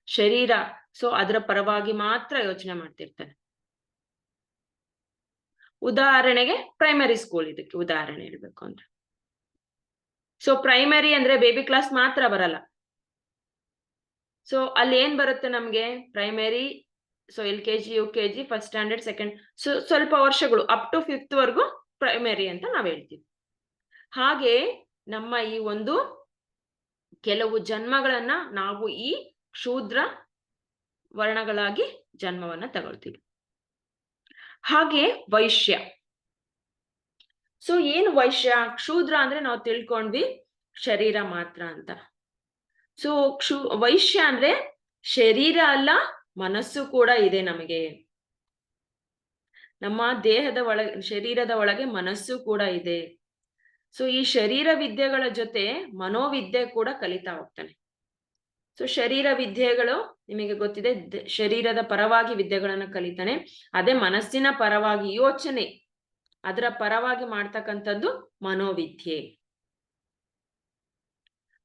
ಶರೀರ, ಸೊ ಅದರ ಪರವಾಗಿ ಮಾತ್ರ ಯೋಚನೆ ಮಾಡ್ತಿರ್ತಾನೆ. ಉದಾಹರಣೆಗೆ ಪ್ರೈಮರಿ ಸ್ಕೂಲ್, ಇದಕ್ಕೆ ಉದಾಹರಣೆ ಹೇಳ್ಬೇಕು ಅಂದ್ರೆ, ಸೊ ಪ್ರೈಮರಿ ಅಂದ್ರೆ ಬೇಬಿ ಕ್ಲಾಸ್ ಮಾತ್ರ ಬರಲ್ಲ. ಸೊ ಅಲ್ಲಿ ಏನ್ ಬರುತ್ತೆ ನಮ್ಗೆ primary, so LKG, UKG, first standard, second, so ಸ್ವಲ್ಪ ವರ್ಷಗಳು ಅಪ್ ಟು 5th ವರ್ಗು ಪ್ರೈಮರಿ ಅಂತ ನಾವ್ ಹೇಳ್ತೀವಿ. ಹಾಗೆ ನಮ್ಮ ಈ ಒಂದು ಕೆಲವು ಜನ್ಮಗಳನ್ನ ನಾವು ಈ ಶೂದ್ರ ವರ್ಣಗಳಾಗಿ ಜನ್ಮವನ್ನ ತಗೊಳ್ತೀವಿ. ಹಾಗೆ ವೈಶ್ಯ. ಸೊ ಏನು ವೈಶ್ಯ? ಕ್ಷೂದ್ರ ಅಂದ್ರೆ ನಾವು ತಿಳ್ಕೊಂಡ್ವಿ ಶರೀರ ಮಾತ್ರ ಅಂತ. ಸೊ ವೈಶ್ಯ ಅಂದ್ರೆ ಶರೀರ ಅಲ್ಲ, ಮನಸ್ಸು ಕೂಡ ಇದೆ ನಮಗೆ. ನಮ್ಮ ದೇಹದ ಒಳಗೆ, ಶರೀರದ ಒಳಗೆ ಮನಸ್ಸು ಕೂಡ ಇದೆ. ಸೊ ಈ ಶರೀರ ವಿದ್ಯೆಗಳ ಜೊತೆ ಮನೋವಿದ್ಯೆ ಕೂಡ ಕಲಿತಾ ಹೋಗ್ತಾನೆ. ಸೊ ಶರೀರ ವಿದ್ಯೆಗಳು ನಿಮಗೆ ಗೊತ್ತಿದೆ, ಶರೀರದ ಪರವಾಗಿ ವಿದ್ಯೆಗಳನ್ನ ಕಲಿತಾನೆ. ಅದೇ ಮನಸ್ಸಿನ ಪರವಾಗಿ ಯೋಚನೆ, ಅದರ ಪರವಾಗಿ ಮಾಡ್ತಕ್ಕಂಥದ್ದು ಮನೋವಿದ್ಯೆ.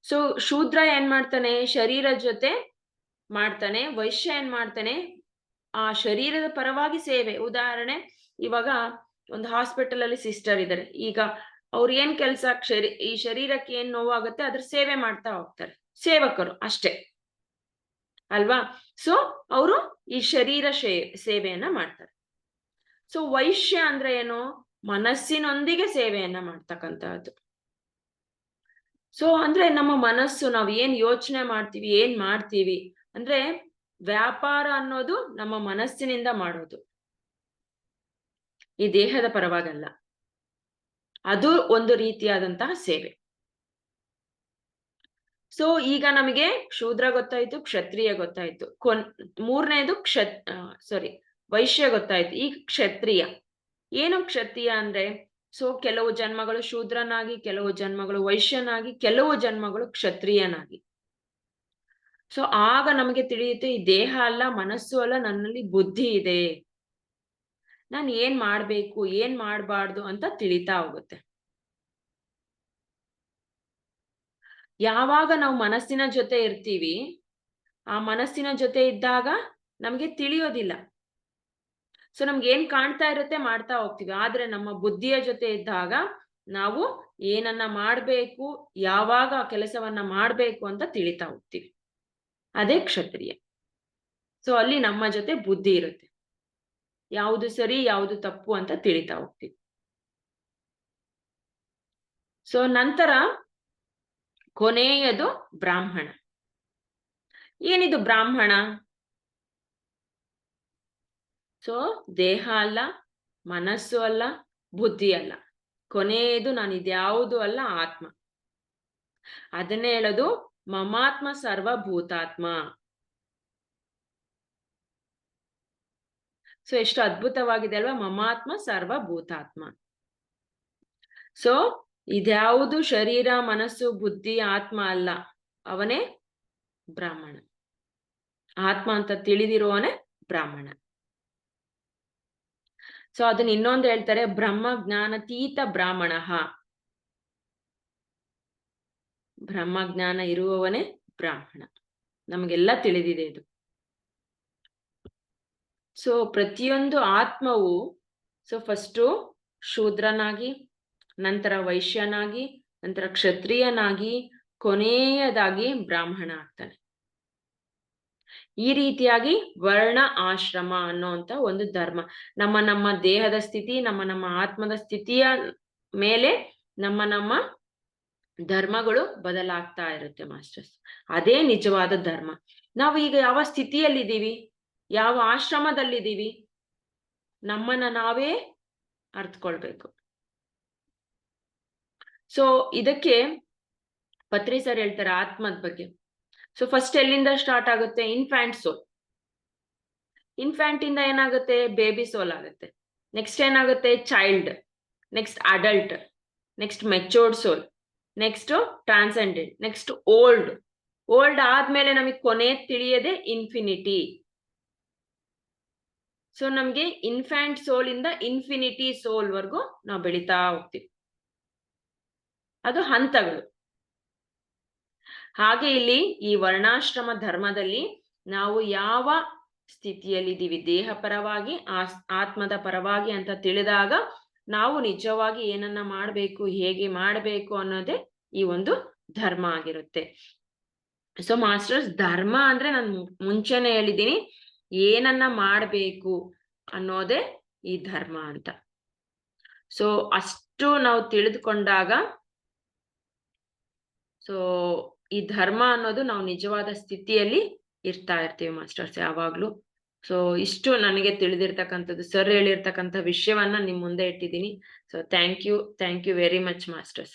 ಸೊ ಶೂದ್ರ ಏನ್ ಮಾಡ್ತಾನೆ? ಶರೀರ ಜೊತೆ ಮಾಡ್ತಾನೆ. ವೈಶ್ಯ ಏನ್ ಮಾಡ್ತಾನೆ? ಆ ಶರೀರದ ಪರವಾಗಿ ಸೇವೆ. ಉದಾಹರಣೆ, ಇವಾಗ ಒಂದು ಹಾಸ್ಪಿಟಲ್ ಅಲ್ಲಿ ಸಿಸ್ಟರ್ ಇದ್ದಾರೆ. ಈಗ ಅವ್ರ ಏನ್ ಕೆಲ್ಸ? ಈ ಶರೀರಕ್ಕೆ ಏನ್ ನೋವಾಗುತ್ತೆ ಅದ್ರ ಸೇವೆ ಮಾಡ್ತಾ ಹೋಗ್ತಾರೆ. ಸೇವಕರು ಅಷ್ಟೇ ಅಲ್ವಾ? ಸೊ ಅವರು ಈ ಶರೀರ ಸೇವೆಯನ್ನ ಮಾಡ್ತಾರೆ. ಸೊ ವೈಶ್ಯ ಅಂದ್ರೆ ಏನು? ಮನಸ್ಸಿನೊಂದಿಗೆ ಸೇವೆಯನ್ನ ಮಾಡ್ತಕ್ಕಂಥದ್ದು. ಸೊ ಅಂದ್ರೆ ನಮ್ಮ ಮನಸ್ಸು, ನಾವ್ ಏನ್ ಯೋಚನೆ ಮಾಡ್ತೀವಿ, ಏನ್ ಮಾಡ್ತೀವಿ ಅಂದ್ರೆ, ವ್ಯಾಪಾರ ಅನ್ನೋದು ನಮ್ಮ ಮನಸ್ಸಿನಿಂದ ಮಾಡೋದು, ಈ ದೇಹದ ಪರವಾಗಲ್ಲ. ಅದು ಒಂದು ರೀತಿಯಾದಂತಹ ಸೇವೆ. ಸೊ ಈಗ ನಮಗೆ ಶೂದ್ರ ಗೊತ್ತಾಯ್ತು, ಕ್ಷತ್ರಿಯ ಗೊತ್ತಾಯ್ತು, ಮೂರನೇದು ವೈಶ್ಯ ಗೊತ್ತಾಯ್ತು. ಈಗ ಕ್ಷತ್ರಿಯ. ಏನು ಕ್ಷತ್ರಿಯ ಅಂದ್ರೆ, ಸೊ ಕೆಲವು ಜನ್ಮಗಳು ಶೂದ್ರನಾಗಿ, ಕೆಲವು ಜನ್ಮಗಳು ವೈಶ್ಯನಾಗಿ, ಕೆಲವು ಜನ್ಮಗಳು ಕ್ಷತ್ರಿಯನಾಗಿ. ಸೊ ಆಗ ನಮಗೆ ತಿಳಿಯುತ್ತೆ, ಈ ದೇಹ ಅಲ್ಲ, ಮನಸ್ಸು ಅಲ್ಲ, ನನ್ನಲ್ಲಿ ಬುದ್ಧಿ ಇದೆ, ನಾನು ಏನ್ ಮಾಡ್ಬೇಕು, ಏನ್ ಮಾಡ್ಬಾರ್ದು ಅಂತ ತಿಳಿತಾ ಹೋಗುತ್ತೆ. ಯಾವಾಗ ನಾವು ಮನಸ್ಸಿನ ಜೊತೆ ಇರ್ತೀವಿ, ಆ ಮನಸ್ಸಿನ ಜೊತೆ ಇದ್ದಾಗ ನಮ್ಗೆ ತಿಳಿಯೋದಿಲ್ಲ. ಸೊ ನಮ್ಗೆ ಏನ್ ಕಾಣ್ತಾ ಇರುತ್ತೆ ಮಾಡ್ತಾ ಹೋಗ್ತೀವಿ. ಆದ್ರೆ ನಮ್ಮ ಬುದ್ಧಿಯ ಜೊತೆ ಇದ್ದಾಗ ನಾವು ಏನನ್ನ ಮಾಡ್ಬೇಕು, ಯಾವಾಗ ಆ ಕೆಲಸವನ್ನ ಮಾಡ್ಬೇಕು ಅಂತ ತಿಳಿತಾ ಹೋಗ್ತೀವಿ. ಅದೇ ಕ್ಷತ್ರಿಯ. ಸೊ ಅಲ್ಲಿ ನಮ್ಮ ಜೊತೆ ಬುದ್ಧಿ ಇರುತ್ತೆ, ಯಾವುದು ಸರಿ ಯಾವುದು ತಪ್ಪು ಅಂತ ತಿಳಿತಾ ಹೋಗ್ತೀವಿ. ಸೊ ನಂತರ ಕೊನೆಯದು ಬ್ರಾಹ್ಮಣ. ಏನಿದು ಬ್ರಾಹ್ಮಣ? ಸೊ ದೇಹ ಅಲ್ಲ, ಮನಸ್ಸು ಅಲ್ಲ, ಬುದ್ಧಿ ಅಲ್ಲ, ಕೊನೆಯದು ನಾನು ಇದ್ಯಾವುದು ಅಲ್ಲ, ಆತ್ಮ. ಅದನ್ನೇ ಹೇಳೋದು ಮಮಾತ್ಮ ಸರ್ವಭೂತಾತ್ಮ. ಸೊ ಎಷ್ಟು ಅದ್ಭುತವಾಗಿದೆ ಅಲ್ವಾ? ಮಮಾತ್ಮ ಸರ್ವಭೂತಾತ್ಮ. ಸೊ ಇದ್ಯಾವುದು ಶರೀರ, ಮನಸ್ಸು, ಬುದ್ಧಿ, ಆತ್ಮ ಅಲ್ಲ, ಅವನೇ ಬ್ರಾಹ್ಮಣ. ಆತ್ಮ ಅಂತ ತಿಳಿದಿರುವವನೇ ಬ್ರಾಹ್ಮಣ. ಸೊ ಅದನ್ನ ಇನ್ನೊಂದು ಹೇಳ್ತಾರೆ, ಬ್ರಹ್ಮ ಜ್ಞಾನತೀತ ಬ್ರಾಹ್ಮಣ. ಬ್ರಹ್ಮ ಜ್ಞಾನ ಇರುವವನೇ ಬ್ರಾಹ್ಮಣ. ನಮಗೆಲ್ಲ ತಿಳಿದಿದೆ ಇದು. ಸೊ ಪ್ರತಿಯೊಂದು ಆತ್ಮವು ಫಸ್ಟು ಶೂದ್ರನಾಗಿ, ನಂತರ ವೈಶ್ಯನಾಗಿ, ನಂತರ ಕ್ಷತ್ರಿಯನಾಗಿ, ಕೊನೆಯದಾಗಿ ಬ್ರಾಹ್ಮಣ ಆಗ್ತಾನೆ. ಈ ರೀತಿಯಾಗಿ ವರ್ಣ ಆಶ್ರಮ ಅನ್ನೋಂತ ಒಂದು ಧರ್ಮ. ನಮ್ಮ ದೇಹದ ಸ್ಥಿತಿ, ನಮ್ಮ ಆತ್ಮದ ಸ್ಥಿತಿಯ ಮೇಲೆ ನಮ್ಮ ಧರ್ಮಗಳು ಬದಲಾಗ್ತಾ ಇರುತ್ತೆ ಮಾಸ್ಟರ್ಸ್. ಅದೇ ನಿಜವಾದ ಧರ್ಮ. ನಾವು ಈಗ ಯಾವ ಸ್ಥಿತಿಯಲ್ಲಿದ್ದೀವಿ, ಯಾವ ಆಶ್ರಮದಲ್ಲಿದ್ದೀವಿ, ನಮ್ಮನ್ನ ನಾವೇ ಅರ್ಥಕೊಳ್ಬೇಕು. ಸೊ ಇದಕ್ಕೆ ಪತ್ರಿ ಸರ್ ಹೇಳ್ತಾರೆ ಆತ್ಮದ ಬಗ್ಗೆ. ಸೊ ಫಸ್ಟ್ ಎಲ್ಲಿಂದ ಸ್ಟಾರ್ಟ್ ಆಗುತ್ತೆ? Infant soul. ಇನ್ಫ್ಯಾಂಟ್ ಇಂದ ಏನಾಗುತ್ತೆ? ಬೇಬಿ ಸೋಲ್ ಆಗುತ್ತೆ. ನೆಕ್ಸ್ಟ್ ಏನಾಗುತ್ತೆ? Child, next adult, next matured soul, next transcendent, next old. Old ಆದ್ಮೇಲೆ ನಮಗೆ ಕೊನೆ ತಿಳಿಯದೆ ಇನ್ಫಿನಿಟಿ. ಸೊ ನಮ್ಗೆ ಇನ್ಫ್ಯಾಂಟ್ ಸೋಲ್ ಇಂದ ಇನ್ಫಿನಿಟಿ ಸೋಲ್ ವರ್ಗು ನಾವು ಬೆಳಿತಾ ಹೋಗ್ತೀವಿ. ಅದು ಹಂತಗಳು. ಹಾಗೆ ಇಲ್ಲಿ ಈ ವರ್ಣಾಶ್ರಮ ಧರ್ಮದಲ್ಲಿ ನಾವು ಯಾವ ಸ್ಥಿತಿಯಲ್ಲಿದ್ದೀವಿ, ದೇಹ ಪರವಾಗಿ ಆತ್ಮದ ಪರವಾಗಿ ಅಂತ ತಿಳಿದಾಗ ನಾವು ನಿಜವಾಗಿ ಏನನ್ನ ಮಾಡಬೇಕು, ಹೇಗೆ ಮಾಡಬೇಕು ಅನ್ನೋದೇ ಈ ಒಂದು ಧರ್ಮ ಆಗಿರುತ್ತೆ. ಸೊ ಮಾಸ್ಟರ್ಸ್, ಧರ್ಮ ಅಂದ್ರೆ ನಾನು ಮುಂಚೆನೆ ಹೇಳಿದ್ದೀನಿ, ಏನನ್ನ ಮಾಡಬೇಕು ಅನ್ನೋದೇ ಈ ಧರ್ಮ ಅಂತ. ಸೊ ಅಷ್ಟು ನಾವು ತಿಳಿದುಕೊಂಡಾಗ ಸೊ ಈ ಧರ್ಮ ಅನ್ನೋದು ನಾವು ನಿಜವಾದ ಸ್ಥಿತಿಯಲ್ಲಿ ಇರ್ತಾ ಇರ್ತೀವಿ ಮಾಸ್ಟರ್ಸ್ ಯಾವಾಗ್ಲೂ. ಸೊ ಇಷ್ಟು ನನಗೆ ತಿಳಿದಿರ್ತಕ್ಕಂಥದ್ದು, ಸರ್ ಹೇಳಿರ್ತಕ್ಕಂಥ ವಿಷಯವನ್ನ ನಿಮ್ ಮುಂದೆ ಇಟ್ಟಿದ್ದೀನಿ. So thank you very much masters.